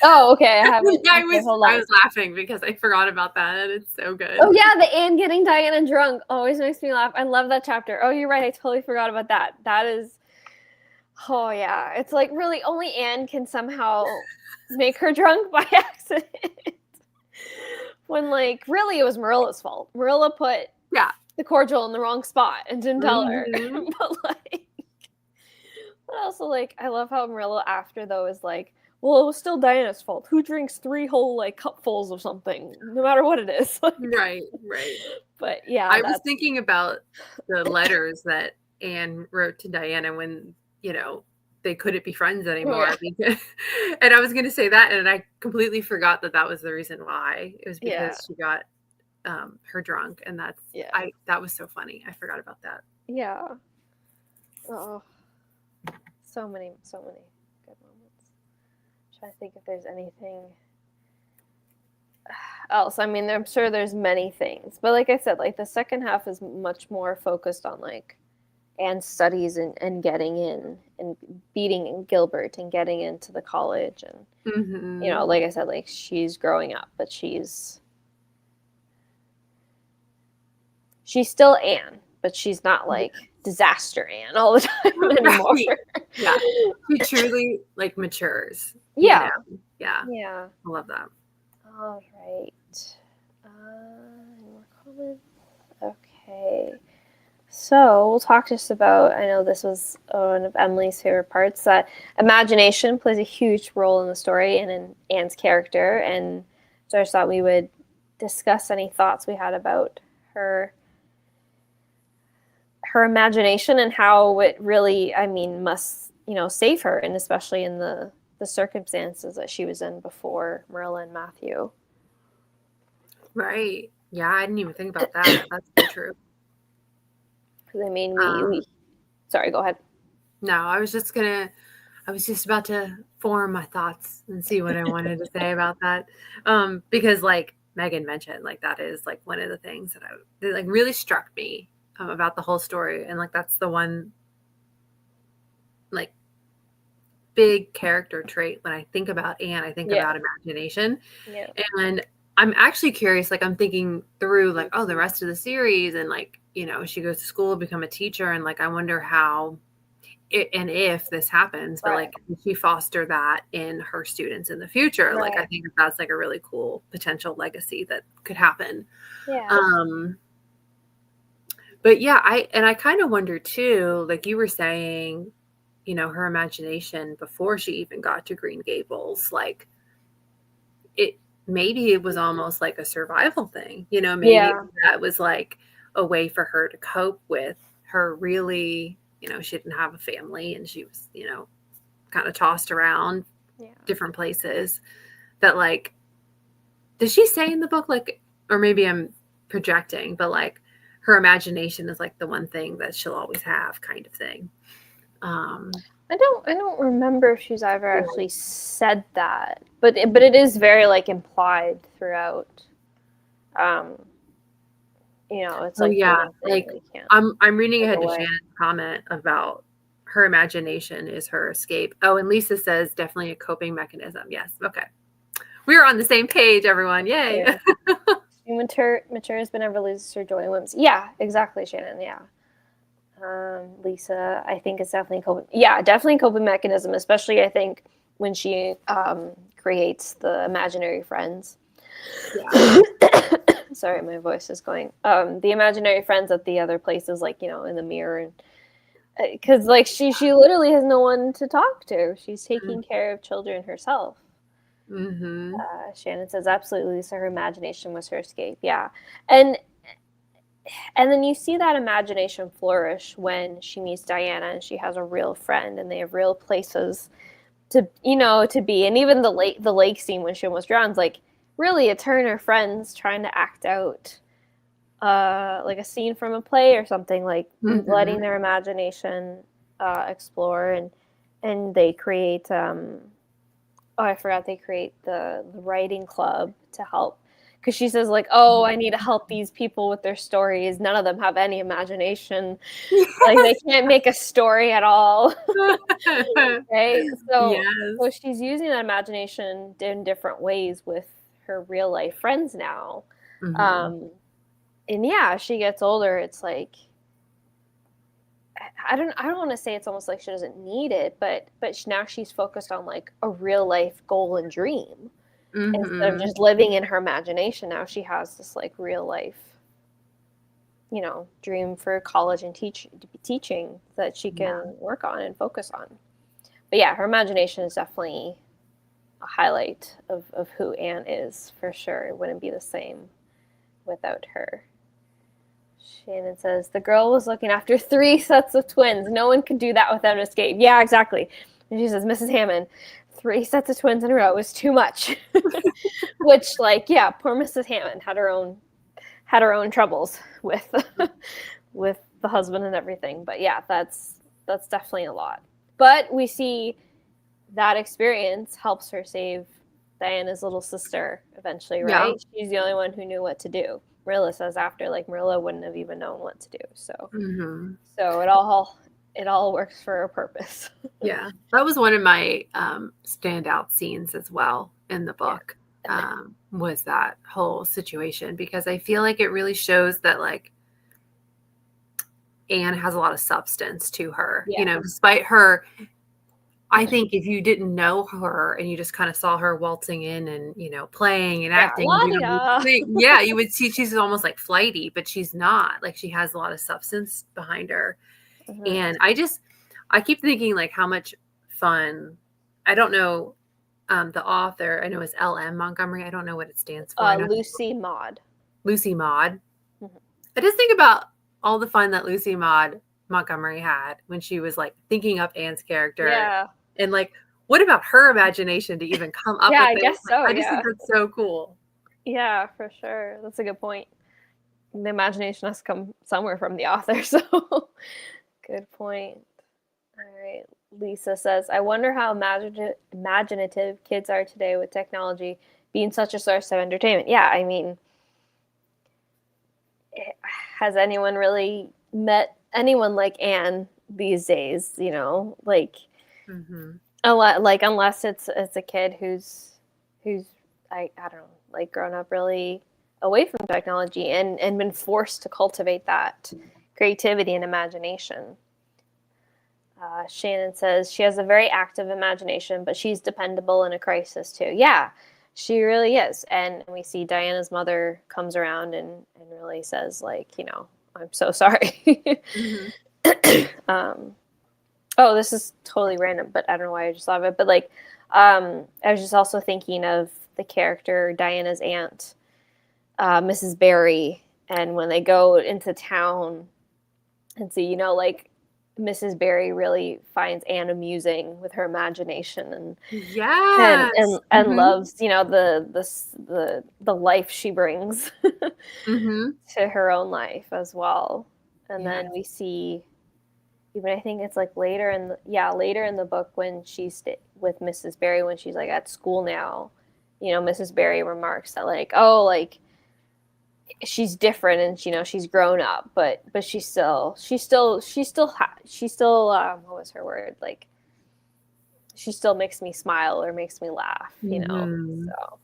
Oh, okay. I haven't. I Okay, was hold I on. was laughing because I forgot about that, and it's so good. Oh yeah, the Anne getting Diana drunk always makes me laugh. I love that chapter. Oh, you're right. I totally forgot about that. That is. Oh yeah, it's like really only Anne can somehow make her drunk by accident. When like really it was Marilla's fault. Marilla put Yeah. the cordial in the wrong spot and didn't tell her. Mhm. But also like I love how Marilla after though is like, well, it was still Diana's fault. Who drinks 3 whole like cupfuls of something, no matter what it is? Right, right. But yeah, I was that's thinking about the letters that Anne wrote to Diana when, they couldn't be friends anymore. And I was going to say that, and I completely forgot that was the reason why. It was yeah, because she got her drunk, and yeah, that was so funny. I forgot about that. yeah. Oh, so many good moments. I'm trying to think if there's anything else. I mean, I'm sure there's many things, but like I said, like the second half is much more focused on like Anne's studies and getting in and beating Gilbert and getting into the college. And Mhm. like I said, like she's growing up, but she's still Anne, but she's not like disaster Anne all the time anymore. Right. Yeah. She truly like matures. Yeah. Yeah. Yeah. I love that. All right. Any more comments? Okay. So we'll talk just about, I know this was one of Emily's favorite parts, that imagination plays a huge role in the story and in Anne's character. And so I just thought we would discuss any thoughts we had about her imagination and how it really, I mean, must, save her, and especially in the circumstances that she was in before Marilla and Matthew. Right. Yeah, I didn't even think about that. That's so true. Because I mean, we sorry, go ahead. No, I was just about to form my thoughts and see what I wanted to say about that. Because like Megan mentioned, like that is like one of the things that like really struck me about the whole story. And like, that's the one, like big character trait. When I think about Anne, I think about imagination. Yeah. And I'm actually curious, like I'm thinking through like, oh, the rest of the series, and like, you know, she goes to school, become a teacher, and like I wonder how and if this happens, but like can she foster that in her students in the future? Like I think that's like a really cool potential legacy that could happen. Yeah. But yeah, I kind of wonder too, like you were saying, you know, her imagination before she even got to Green Gables, like maybe it was almost like a survival thing, you know, maybe that was like a way for her to cope with her really, you know, she didn't have a family and she was, you know, kind of tossed around different places that like, does she say in the book, like, or maybe I'm projecting, but like her imagination is like the one thing that she'll always have kind of thing. I don't remember if she's ever actually said that, but it is very like implied throughout. You know, it's like like I'm reading ahead to Shannon's comment about her imagination is her escape. Oh, and Lisa says definitely a coping mechanism. Yes, okay, we are on the same page, everyone. Yay! She matures but never loses her joy and whims. Yeah, exactly, Shannon. Yeah. Lisa, I think it's definitely definitely a coping mechanism, especially I think when she creates the imaginary friends. Yeah. Sorry, my voice is going. The imaginary friends at the other places, like, you know, in the mirror, and because like she literally has no one to talk to. She's taking care of children herself. Shannon says absolutely, Lisa. Her imagination was her escape. Yeah, and then you see that imagination flourish when she meets Diana and she has a real friend and they have real places to, you know, to be. And even the lake scene when she almost drowns, like really it's her and her friends trying to act out like a scene from a play or something, like letting their imagination explore, and they create they create the writing club to help, because she says like, oh, I need to help these people with their stories. None of them have any imagination. Like they can't make a story at all. Right? So she's using that imagination in different ways with her real life friends now. And yeah, she gets older, it's like I don't want to say it's almost like she doesn't need it, but now she's focused on like a real life goal and dream. Instead of just living in her imagination, now she has this like real life, you know, dream for college and teaching that she can work on and focus on. But yeah, her imagination is definitely a highlight of who Anne is, for sure. It wouldn't be the same without her. Shannon says, the girl was looking after 3 sets of twins. No one could do that without an escape. Yeah, exactly. And she says, Mrs. Hammond, 3 sets of twins in a row was too much. Which, like, yeah, poor Mrs. Hammond had her own troubles with with the husband and everything. But yeah, that's definitely a lot. But we see that experience helps her save Diana's little sister eventually, right? She's the only one who knew what to do. Rilla says after, like, Marilla wouldn't have even known what to do. So, so it all works for a purpose. Yeah, that was one of my standout scenes as well in the book. Was that whole situation, because I feel like it really shows that like Anne has a lot of substance to her. You know, despite her. I think if you didn't know her and you just kind of saw her waltzing in and, you know, playing and acting, you would see she's almost like flighty, but she's not. Like she has a lot of substance behind her. And I keep thinking like how much fun, I don't know, the author, I know it's L.M. Montgomery. I don't know what it stands for. Lucy Maud. Lucy Maud. I just think about all the fun that Lucy Maud Montgomery had when she was like thinking up Anne's character. Yeah. And like, what about her imagination to even come up with I guess so. I just think that's so cool. Yeah, for sure. That's a good point. The imagination has to come somewhere from the author, so good point. All right. Lisa says, I wonder how imaginative kids are today with technology being such a source of entertainment. Yeah, I mean, has anyone really met anyone like Anne these days? You know, like, Unless it's a kid who's I don't know, like grown up really away from technology and been forced to cultivate that creativity and imagination. Shannon says she has a very active imagination, but she's dependable in a crisis too. Yeah, she really is. And we see Diana's mother comes around and really says, like, I'm so sorry. Oh, this is totally random, but I don't know why I just thought of it. But like, I was just also thinking of the character Diana's aunt, Mrs. Barry, and when they go into town and see, like Mrs. Barry really finds Anne amusing with her imagination and Yes. loves, the life she brings to her own life as well. And then we see, even I think it's like later in the book when she's with Mrs. Barry when she's like at school now, Mrs. Barry remarks that like, oh, like she's different and she's grown up, but she still what was her word, like she still makes me smile or makes me laugh, so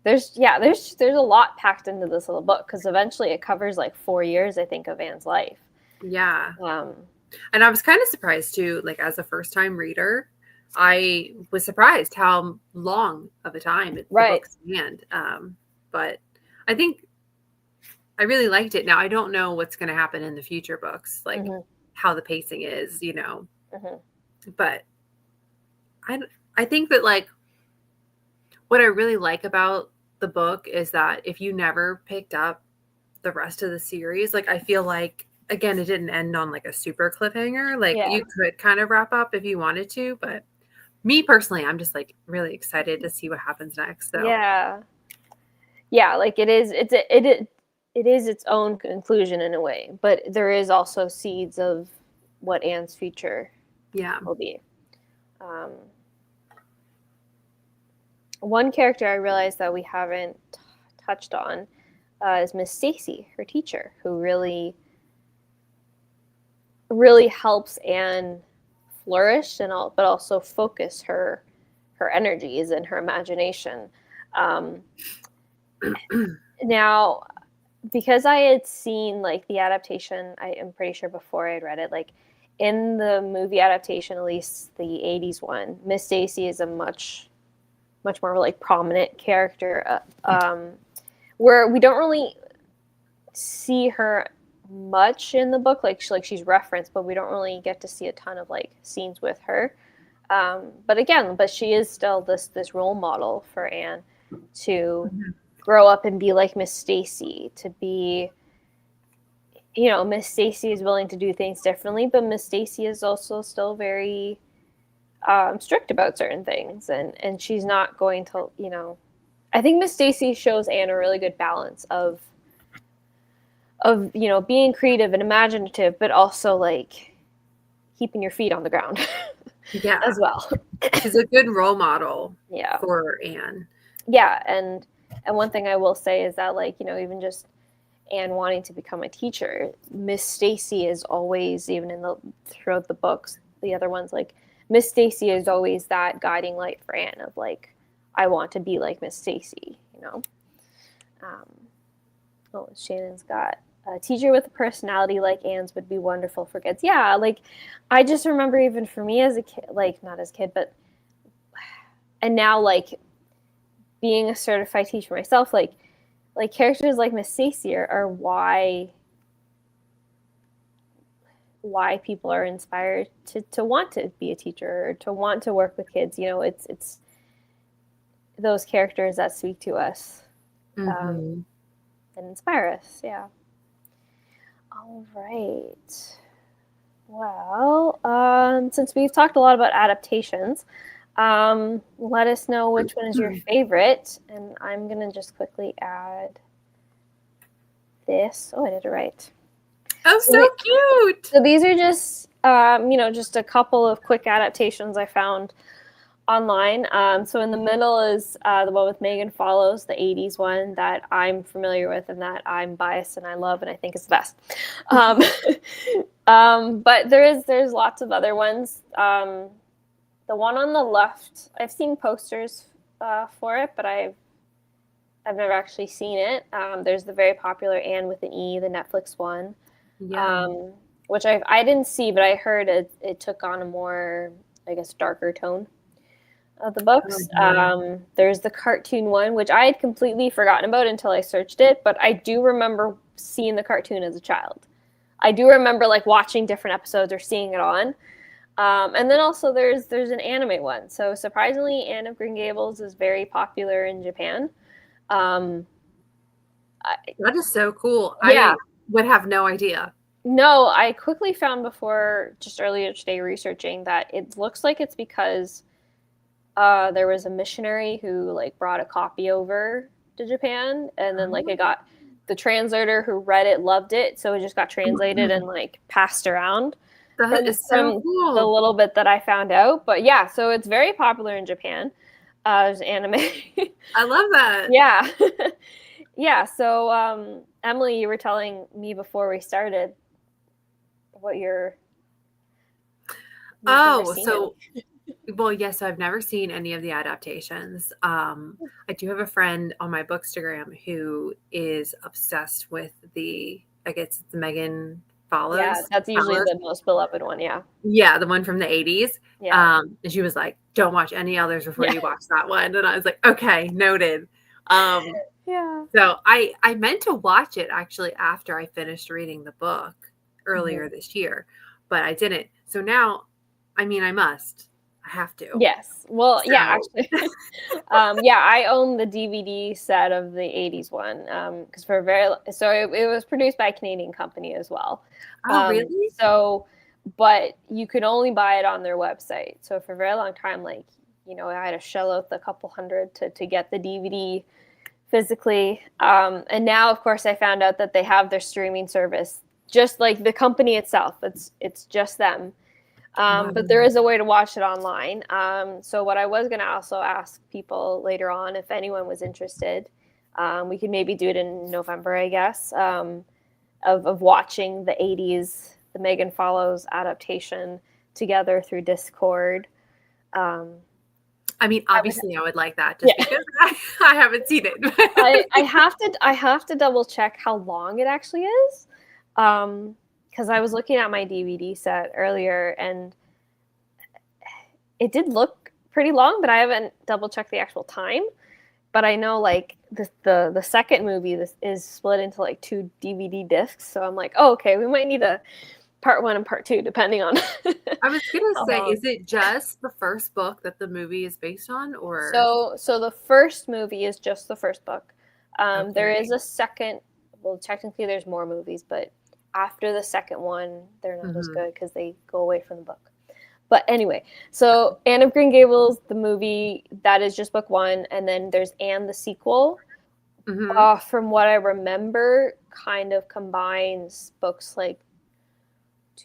there's a lot packed into this little book because eventually it covers like 4 years, I think, of Anne's life. And I was kind of surprised too, like as a first time reader, I was surprised how long of a time the book spanned. But I think I really liked it. Now I don't know what's going to happen in the future books, like how the pacing is, but I think that like what I really like about the book is that if you never picked up the rest of the series, like I feel like, again, it didn't end on like a super cliffhanger. Like you could kind of wrap up if you wanted to, but me personally, I'm just like really excited to see what happens next. So like it is its own conclusion in a way, but there is also seeds of what Anne's future will be. One character I realized that we haven't touched on is Miss Stacy, her teacher, who really helps Anne flourish but also focus her energies and her imagination. Now, because I had seen like the adaptation, I am pretty sure before I had read it, like in the movie adaptation, at least the 80s one, Miss Stacy is a much more like prominent character, where we don't really see her much in the book. Like she's referenced, but we don't really get to see a ton of like scenes with her. But she is still this role model for Anne to grow up and be like Miss Stacy, to be, Miss Stacy is willing to do things differently, but Miss Stacy is also still very strict about certain things, and she's not going to, I think Miss Stacy shows Anne a really good balance of being creative and imaginative, but also like keeping your feet on the ground as well. She's a good role model for Anne. And one thing I will say is that, like, even just Anne wanting to become a teacher, Miss Stacy is always, even throughout the books, the other ones, like Miss Stacy is always that guiding light for Anne of like, I want to be like Miss Stacy, Shannon's got a teacher with a personality like Anne's would be wonderful for kids. Yeah, like I just remember even for me as a kid, like not as a kid, but and now like being a certified teacher myself, like characters like Miss Stacy are why people are inspired to want to be a teacher or to want to work with kids. It's those characters that speak to us and inspire us. Yeah. All right. Well, since we've talked a lot about adaptations, let us know which one is your favorite. And I'm going to just quickly add this. Oh, I did it right. Oh, so cute. So these are just, just a couple of quick adaptations I found online. So in the middle is the one with Megan Follows, the 80s one that I'm familiar with and that I'm biased and I love and I think is the best. But there's lots of other ones. The one on the left, I've seen posters for it, but I've never actually seen it. There's the very popular Anne with an E, the Netflix one, Yeah. which I didn't see, but I heard it took on a more, I guess, darker tone of the books. There's the cartoon one, which I had completely forgotten about until I searched it, but I do remember seeing the cartoon as a child. I do remember like watching different episodes or seeing it on. And then also there's an anime one. So surprisingly, Anne of Green Gables is very popular in Japan. That is so cool. Yeah. I would have no idea. No, I quickly found before just earlier today researching that it looks like it's because there was a missionary who like brought a copy over to Japan, and then like it got the translator who read it loved it, so it just got translated and like passed around. That is so cool. The little bit that I found out, but yeah, so it's very popular in Japan. There's anime. I love that. Yeah. Yeah, so Emily, you were telling me before we started what you've never seen so well, yes, I've never seen any of the adaptations. I do have a friend on my Bookstagram who is obsessed with I guess it's Megan Follows. Yeah, that's usually the most beloved one, yeah. Yeah, the one from the 80s. Yeah. And she was like, don't watch any others before you watch that one. And I was like, okay, noted. Yeah. So I meant to watch it actually after I finished reading the book earlier this year, but I didn't. So now, I mean, I have to. Yes. Well, yeah, actually. Yeah, I own the DVD set of the 80s one because so it was produced by a Canadian company as well. Oh, really? So, but you could only buy it on their website. So for a very long time, like, I had to shell out the couple hundred to get the DVD physically. And now, of course, I found out that they have their streaming service, just like the company itself. It's just them. But there is a way to watch it online. So what I was going to also ask people later on, if anyone was interested, we could maybe do it in November, I guess, of watching the 80s, the Megan Follows adaptation together through Discord. I mean, obviously I would like that just because I haven't seen it. I have to double check how long it actually is. Because I was looking at my DVD set earlier and it did look pretty long, but I haven't double checked the actual time. But I know like the second movie is split into like 2 DVD discs. So I'm like, oh, okay, we might need a part 1 and part 2, depending on. I was gonna say, is it just the first book that the movie is based on, or so the first movie is just the first book. There is a second. Well, technically, there's more movies, but after the second one, they're not as good because they go away from the book. But anyway, so Anne of Green Gables, the movie, that is just book 1, and then there's Anne the sequel. From what I remember, kind of combines books like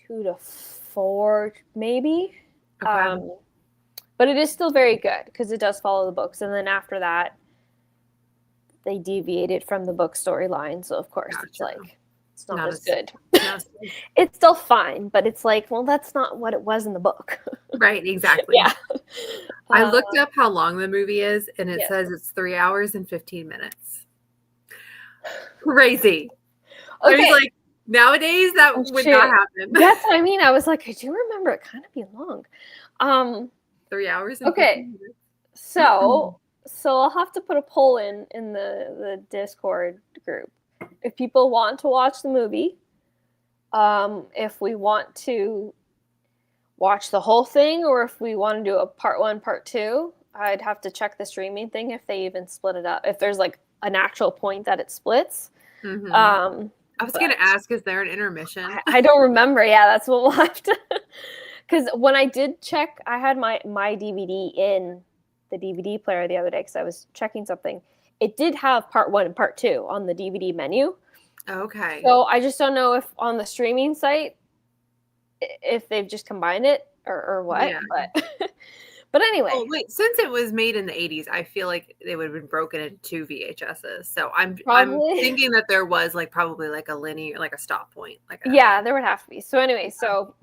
2 to 4, maybe. Okay. But it is still very good because it does follow the books. And then after that, they deviated from the book storyline. So, of course, it's like, it's not as good. It's still fine, but it's like, well, that's not what it was in the book. Right, exactly. Yeah. I looked up how long the movie is, and it says it's 3 hours and 15 minutes. Crazy. Okay. I was like, nowadays that would not happen. That's what I mean. I was like, I do remember it kind of being long. 3 hours and 15 minutes. So I'll have to put a poll in the Discord group. If people want to watch the movie, if we want to watch the whole thing, or if we want to do a part 1, part 2, I'd have to check the streaming thing if they even split it up. If there's like an actual point that it splits. I was going to ask, is there an intermission? I don't remember. Yeah, that's what we'll have to. Because when I did check, I had my DVD in the DVD player the other day because I was checking something. It did have part 1 and part 2 on the DVD menu. Okay. So I just don't know if on the streaming site, if they've just combined it or what. Yeah. But anyway. Oh, wait, since it was made in the 80s, I feel like they would have been broken into 2 VHSs. So I'm thinking that there was like probably like a linear, like a stop point. There would have to be. So anyway, so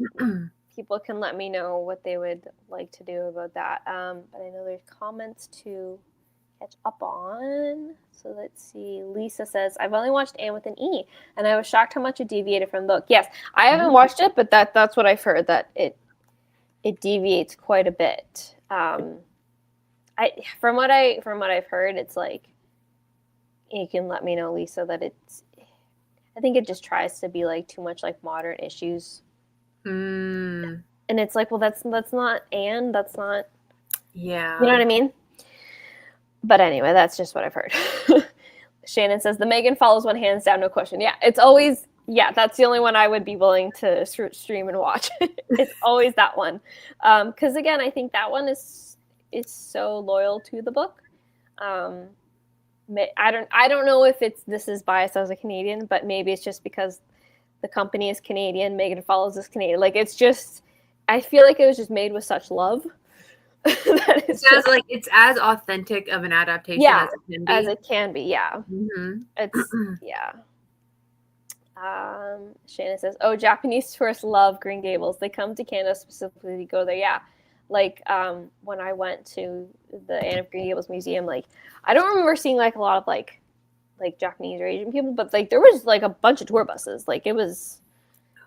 people can let me know what they would like to do about that. But I know there's comments to catch up on. So let's see. Lisa says, I've only watched Anne with an E, and I was shocked how much it deviated from the book. Yes, I haven't watched it, but that's what I've heard, that it deviates quite a bit. From what I've heard, it's like, you can let me know, Lisa, that I think it just tries to be like too much like modern issues. And it's like, well, that's not Anne. That's not. Yeah. You know what I mean? But anyway, that's just what I've heard. Shannon says the Megan follows one, hands down, no question. Yeah, it's always, that's the only one I would be willing to stream and watch. It's always that one. Because again, I think that one is so loyal to the book. I don't know if this is biased as a Canadian, but maybe it's just because the company is Canadian, Megan follows is Canadian. Like, it's just, I feel like it was just made with such love. It's as authentic of an adaptation as it can be. As it can be, yeah. Mm-hmm. It's Shannon says, "Oh, Japanese tourists love Green Gables. They come to Canada specifically to go there." Yeah, like when I went to the Anne of Green Gables Museum, like I don't remember seeing like a lot of like Japanese or Asian people, but like there was like a bunch of tour buses. Like it was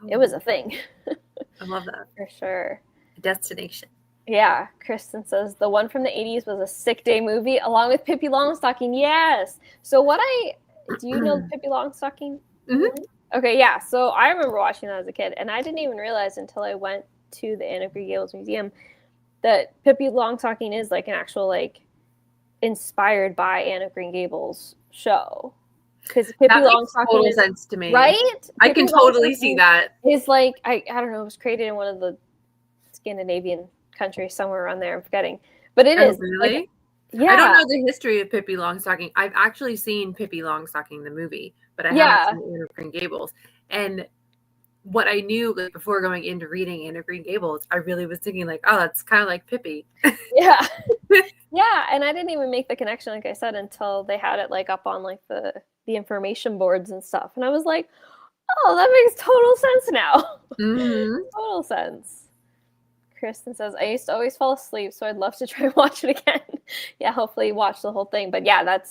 a thing. I love that for sure. A destination. Yeah, Kristen says the one from the 80s was a sick day movie along with Pippi Longstocking. Yes. So do you know Pippi Longstocking? Mm-hmm. Okay, yeah. So I remember watching that as a kid, and I didn't even realize until I went to the Anne of Green Gables Museum that Pippi Longstocking is like an actual like inspired by Anne of Green Gables show. Because Pippi Longstocking makes total sense to me, right? I can totally see that. It's like I don't know. It was created in one of the Scandinavian country somewhere around there. I'm forgetting, but it is really. Like, yeah, I don't know the history of Pippi Longstocking. I've actually seen Pippi Longstocking the movie, but I haven't seen Anne of Green Gables. And what I knew like before going into reading Anne of Green Gables, I really was thinking like, oh, that's kind of like Pippi. Yeah. And I didn't even make the connection, like I said, until they had it like up on like the information boards and stuff, and I was like, oh, that makes total sense now. Mm-hmm. Total sense. Kristen says, I used to always fall asleep, so I'd love to try and watch it again. Yeah, hopefully watch the whole thing. But yeah, that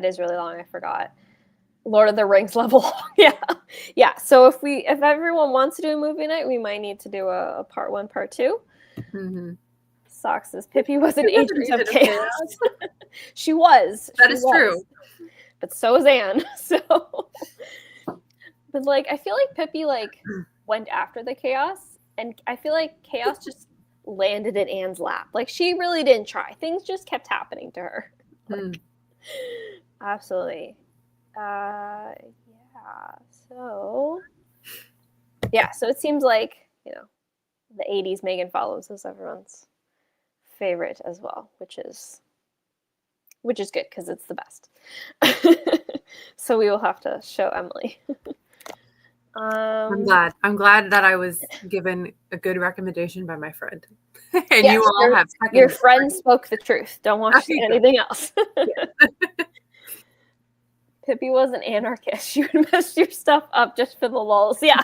is really long. I forgot. Lord of the Rings level. Yeah. So if everyone wants to do a movie night, we might need to do a part 1, part 2. Mm-hmm. Sock says Pippi was an agent of chaos. She was. That is true. But so is Anne. So, but like, I feel like Pippi like went after the chaos. And I feel like chaos just landed in Anne's lap. Like, she really didn't try. Things just kept happening to her. Absolutely. So it seems like, the 80s Megan follows is everyone's favorite as well, which is good because it's the best. So we will have to show Emily. I'm glad that I was given a good recommendation by my friend. And you all have your friend spoke the truth. Don't watch anything else. Pippi was an anarchist. She would mess your stuff up just for the lulz. Yeah.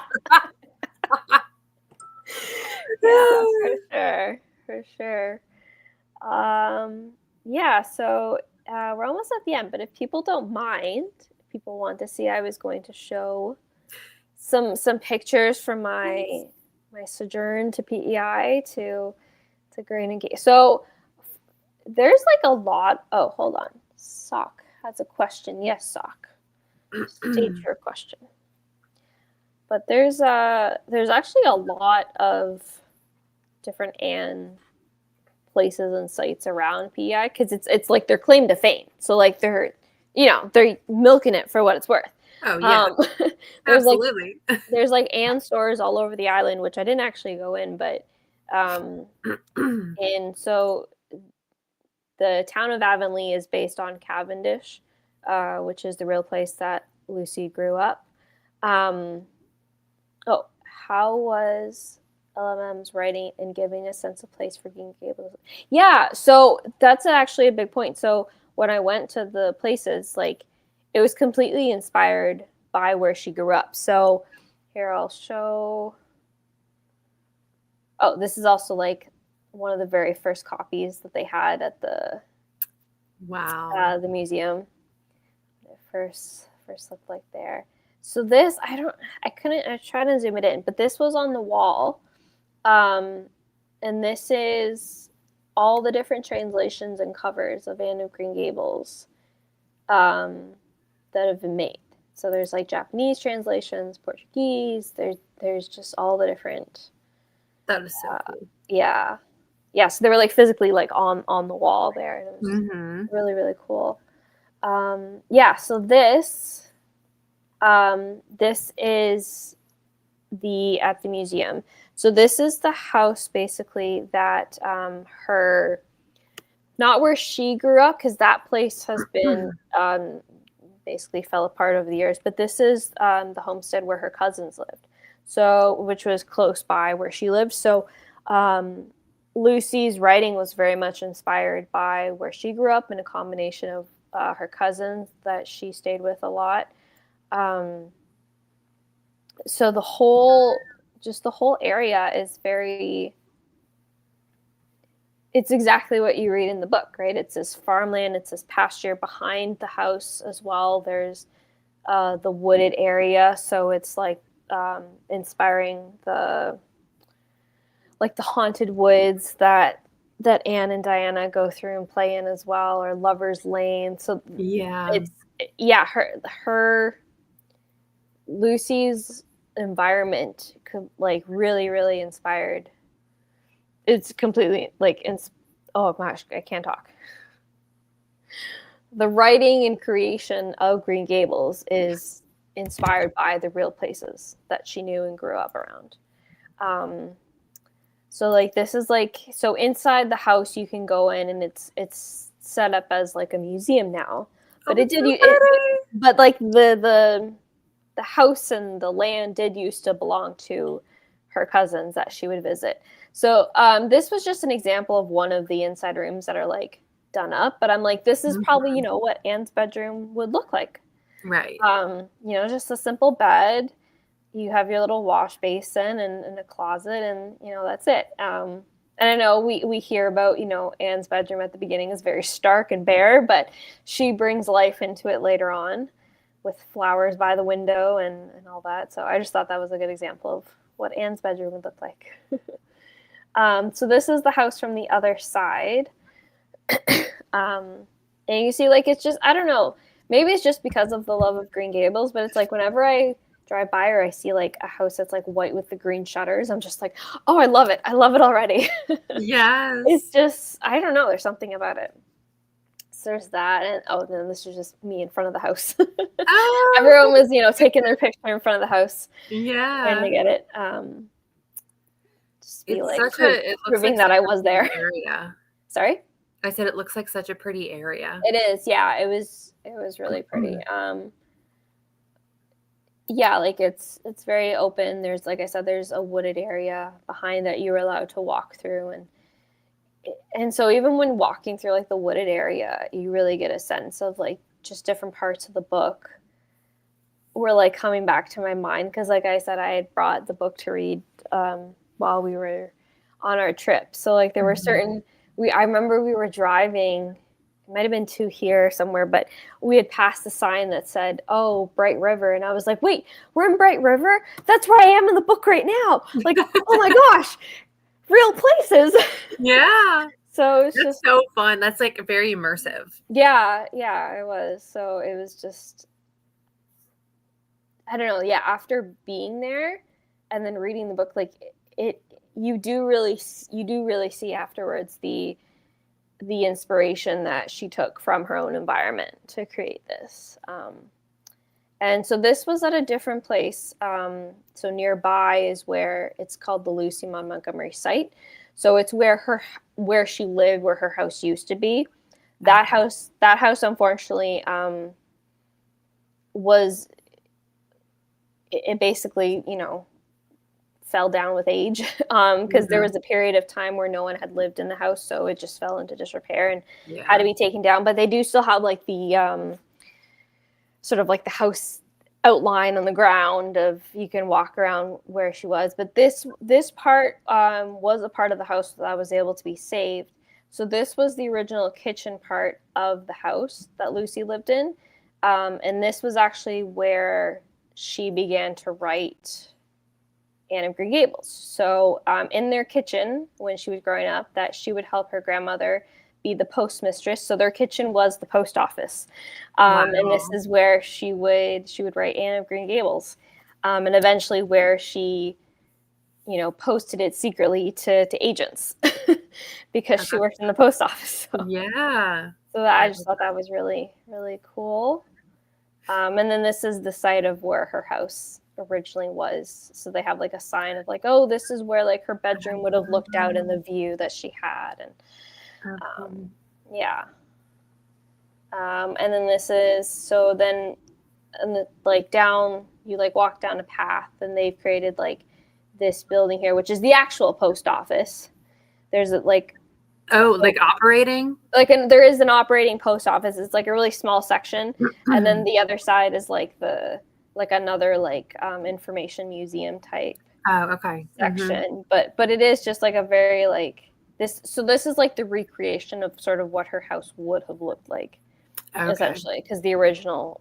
For sure. So we're almost at the end, but if people don't mind, if people want to see, I was going to show some pictures from my sojourn to PEI to Green Gables. So there's like a lot. Oh, hold on. Sock has a question. Yes, Sock. State your question. But there's actually a lot of different Anne places and sites around PEI because it's like their claim to fame. So like they're milking it for what it's worth. Oh yeah, absolutely. There's like Anne stores all over the island, which I didn't actually go in, but and so the town of Avonlea is based on Cavendish, which is the real place that Lucy grew up. How was LMM's writing and giving a sense of place for Green Gables? Yeah, so that's actually a big point. So when I went to the places, like, it was completely inspired by where she grew up. So here, I'll show Oh, this is also like one of the very first copies that they had at the Wow. the museum. It first looked like there. So this, I tried to zoom it in, but this was on the wall. And this is all the different translations and covers of Anne of Green Gables that have been made. So there's like Japanese translations, Portuguese, there's just all the different. That is so cool. Yeah. Yeah, so they were like physically like on the wall there. And it was Mm-hmm. really, really cool. Yeah, so this is at the museum. So this is the house basically that her, not where she grew up, because that place has been basically fell apart over the years, but this is the homestead where her cousins lived, so which was close by where she lived. So Lucy's writing was very much inspired by where she grew up, and a combination of her cousins that she stayed with a lot. So the whole area is it's exactly what you read in the book, right? It's this farmland, it's this pasture behind the house as well. There's the wooded area, so it's like inspiring the haunted woods that Anne and Diana go through and play in as well, or Lover's Lane. So it's her Lucy's environment like really, really inspired. It's completely like oh gosh, I can't talk. The writing and creation of Green Gables is inspired by the real places that she knew and grew up around. So like this is like, so inside the house you can go in, and it's set up as like a museum now. But but like the house and the land did used to belong to her cousins that she would visit. So this was just an example of one of the inside rooms that are like done up. But I'm like, this is probably, what Anne's bedroom would look like. Right. Just a simple bed. You have your little wash basin and a closet, and that's it. And I know we hear about, Anne's bedroom at the beginning is very stark and bare, but she brings life into it later on with flowers by the window and all that. So I just thought that was a good example of what Anne's bedroom would look like. So this is the house from the other side. And you see, like, it's just, I don't know, maybe it's just because of the love of Green Gables, but it's like whenever I drive by or I see like a house that's like white with the green shutters, I'm just like, oh, I love it already. Yes. It's just, I don't know, there's something about it. So there's that, and then this is just me in front of the house. Everyone was taking their picture in front of the house. Trying to get it. Just be proving that I was there. Area. Sorry? I said it looks like such a pretty area. It is, yeah. It was really pretty. Yeah, like it's very open. There's, like I said, there's a wooded area behind that you're allowed to walk through, and so even when walking through like the wooded area, you really get a sense of like just different parts of the book were like coming back to my mind, because like I said, I had brought the book to read while we were on our trip. So like there were certain I remember we were driving, it might have been to here somewhere, but we had passed a sign that said, oh, Bright River. And I was like, wait, we're in Bright River? That's where I am in the book right now. Like, oh my gosh, real places. Yeah. So it's just so fun. That's like very immersive. Yeah, it was. So it was just, I don't know. Yeah. After being there and then reading the book, like you do really see afterwards the inspiration that she took from her own environment to create this. And so this was at a different place. So nearby is where it's called the Lucy Montgomery site. So it's where she lived, where her house used to be. That house, unfortunately, was, it basically, fell down with age, because there was a period of time where no one had lived in the house, so it just fell into disrepair and had to be taken down. But they do still have like the sort of like the house outline on the ground of you can walk around where she was. But this part was a part of the house that was able to be saved. So this was the original kitchen part of the house that Lucy lived in. And this was actually where she began to write Anne of Green Gables. So in their kitchen, when she was growing up, that she would help her grandmother be the postmistress. So their kitchen was the post office. Wow. And this is where she would write Anne of Green Gables. And eventually where she, posted it secretly to agents because she worked in the post office. So. Yeah. So I just thought that was really, really cool. And then this is the site of where her house originally was. So they have like a sign of like, oh, this is where like her bedroom would have looked out in the view that she had. And yeah. And then this is, so then like down, you like walk down a path and they've created like this building here, which is the actual post office. There's like, like operating? And there is an operating post office. It's like a really small section. And then the other side is like another information museum type section. But it is just like a very like this. So this is like the recreation of sort of what her house would have looked like, essentially, because the original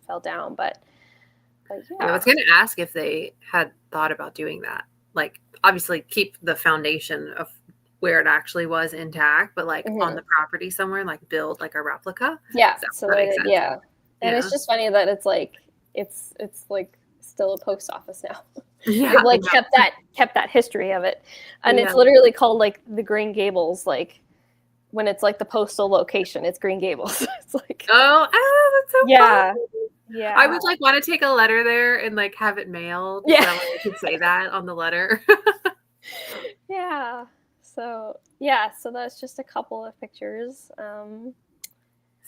fell down. But yeah. I was going to ask if they had thought about doing that. Like, obviously keep the foundation of where it actually was intact, but like on the property somewhere, like build like a replica. Yeah. So yeah. And it's just funny that it's like it's like still a post office now. Yeah. They've like kept that history of it. And it's literally called like the Green Gables, like when it's like the postal location, it's Green Gables. It's like that's so fun. Yeah. I would like want to take a letter there and like have it mailed. Yeah. So I could say that on the letter. Yeah. So that's just a couple of pictures.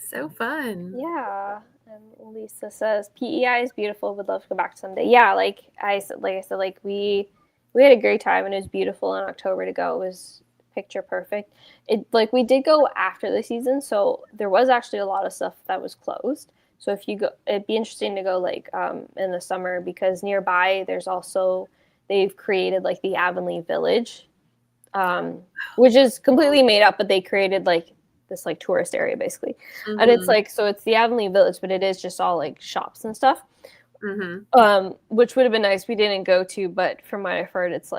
So fun. Yeah. And Lisa says PEI is beautiful. Would love to go back someday. Yeah, like I said, like we had a great time and it was beautiful in October to go. It was picture perfect. It like we did go after the season, so there was actually a lot of stuff that was closed. So if you go, it'd be interesting to go like in the summer because nearby there's also they've created like the Avonlea Village. Which is completely made up, but they created like this like tourist area basically. And it's like, so it's the Avonlea Village, but it is just all like shops and stuff. Which would have been nice. We didn't go to, but from what I've heard, it's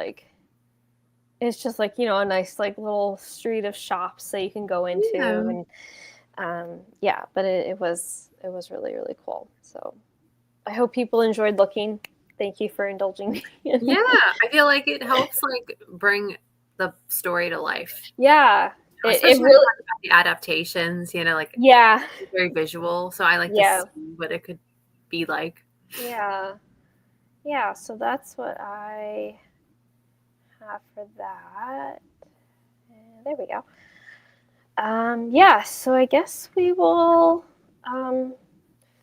just like, a nice like little street of shops that you can go into. And but it was really, really cool. So I hope people enjoyed looking. Thank you for indulging me. Yeah. I feel like it helps like bring the story to life. Yeah. Especially it really about the adaptations, like very visual. So I like to see what it could be like. Yeah. Yeah. So that's what I have for that. And there we go. So I guess we will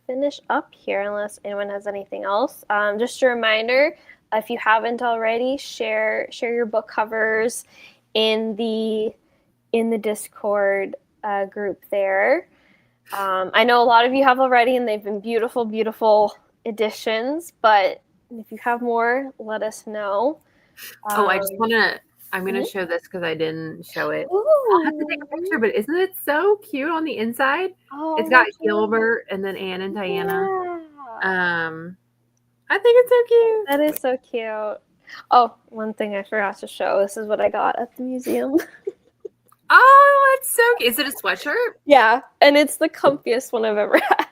finish up here unless anyone has anything else. Just a reminder, if you haven't already, share your book covers in the Discord group there. I know a lot of you have already, and they've been beautiful, beautiful editions. But if you have more, let us know. I'm going to show this because I didn't show it. Ooh. I'll have to take a picture, but isn't it so cute on the inside? It's got Gilbert and then Anne and Diana. Yeah. I think it's so cute. That is so cute. Oh, one thing I forgot to show. This is what I got at the museum. Oh, it's so cute. Is it a sweatshirt? Yeah, and it's the comfiest one I've ever had.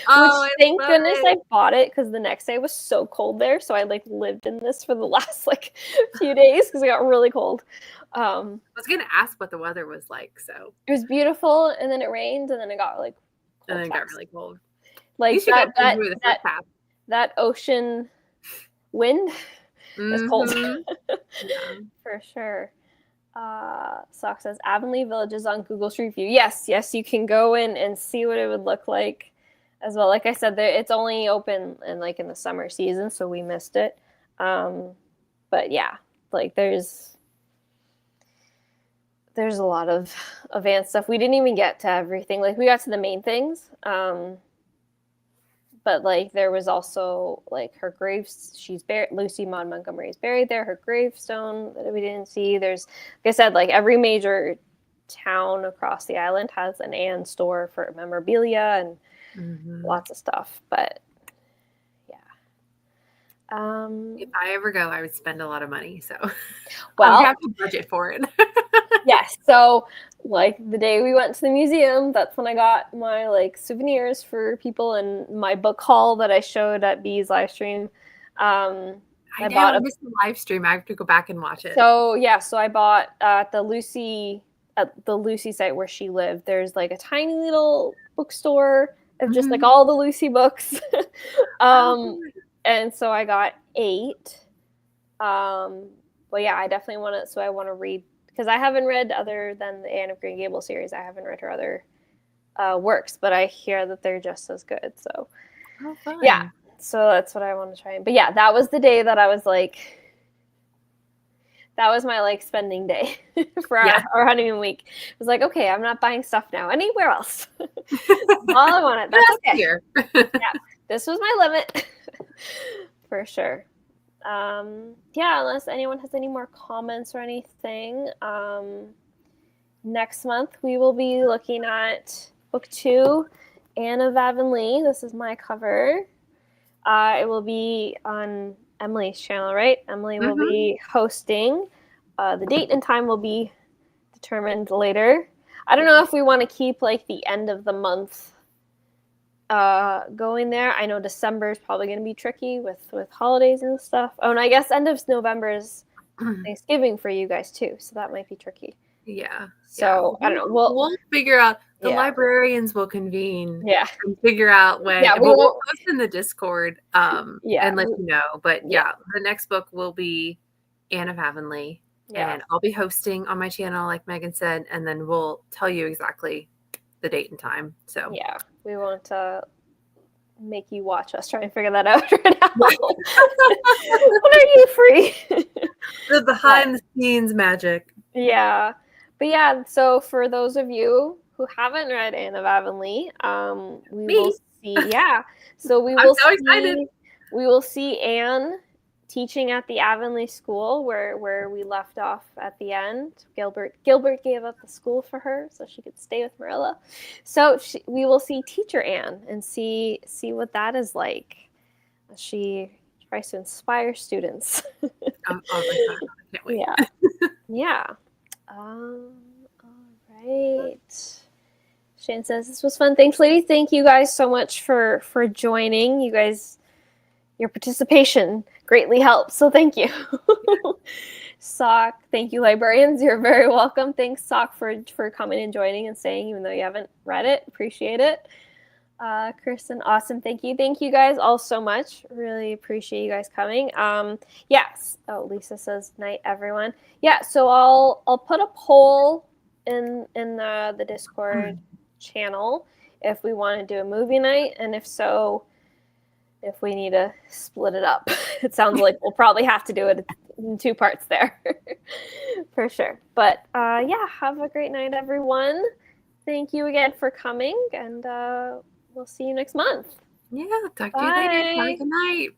Which, thank goodness I bought it because the next day was so cold there. So I lived in this for the last few days because it got really cold. I was gonna ask what the weather was like. So it was beautiful, and then it rained, and then it got cold. And then it got really cold. That ocean wind is cold for sure. Sock says Avonlea Village is on Google Street View. Yes, you can go in and see what it would look like as well. Like I said, it's only open in the summer season, so we missed it. But yeah, there's a lot of advanced stuff. We didn't even get to everything. We got to the main things. but like there was also like her graves. She's buried. Lucy Maud Montgomery is buried there. Her gravestone that we didn't see. There's, like I said, like every major town across the island has an Anne store for memorabilia and lots of stuff. But yeah, if I ever go, I would spend a lot of money. So well, I have to budget for it. yes. So like the day we went to the museum, that's when I got my like souvenirs for people, and my book haul that I showed at Bee's live stream. I missed the live stream. I have to go back and watch it. So yeah, so I bought at the Lucy site where she lived. There's like a tiny little bookstore of just like all the Lucy books. And so I got 8. But yeah, I definitely want to. So I want to read, because I haven't read, other than the Anne of Green Gables series, I haven't read her other works, but I hear that they're just as good. So yeah, so that's what I want to try. But yeah, that was the day that I was like, that was my like spending day for our honeymoon week. It was like, okay, I'm not buying stuff now anywhere else. All I wanted. That's okay. Here. Yeah, this was my limit for sure. Yeah, unless anyone has any more comments or anything. Next month we will be looking at book 2, Anne of Avonlea. This is my cover. It will be on Emily's channel, right? Emily will be hosting. The date and time will be determined later. I don't know if we want to keep like the end of the month going there. I know December is probably going to be tricky with holidays and stuff. Oh, and I guess end of November is Thanksgiving for you guys too, so that might be tricky. Yeah. So I don't know. We'll figure out. The librarians will convene. Yeah. And figure out when. Yeah, we'll post in the Discord. And let you know. But the next book will be Anne of Avonlea, and I'll be hosting on my channel, like Megan said, and then we'll tell you exactly the date and time. So yeah, we won't make you watch us try and figure that out right now. When are you free? The behind the scenes magic. Yeah. But yeah, so for those of you who haven't read Anne of Avonlea, we will see. Yeah, so we will. Excited. We will see Anne teaching at the Avonlea school where we left off at the end. Gilbert gave up the school for her so she could stay with Rilla. So we will see teacher Anne and see what that is like. She tries to inspire students. I can't wait. Yeah. All right. Shane says this was fun. Thanks, lady. Thank you guys so much for joining. You guys, your participation greatly helps. So thank you. Sock, thank you, librarians. You're very welcome. Thanks, Sock, for coming and joining and staying, even though you haven't read it. Appreciate it. Kristen, awesome. Thank you guys all so much. Really appreciate you guys coming. Yes. Oh, Lisa says night, everyone. Yeah. So I'll put a poll in the Discord channel if we want to do a movie night, and if so, if we need to split it up. It sounds like we'll probably have to do it in 2 parts there for sure. But yeah, have a great night, everyone. Thank you again for coming, and we'll see you next month. Yeah, talk to you later. Have a good night.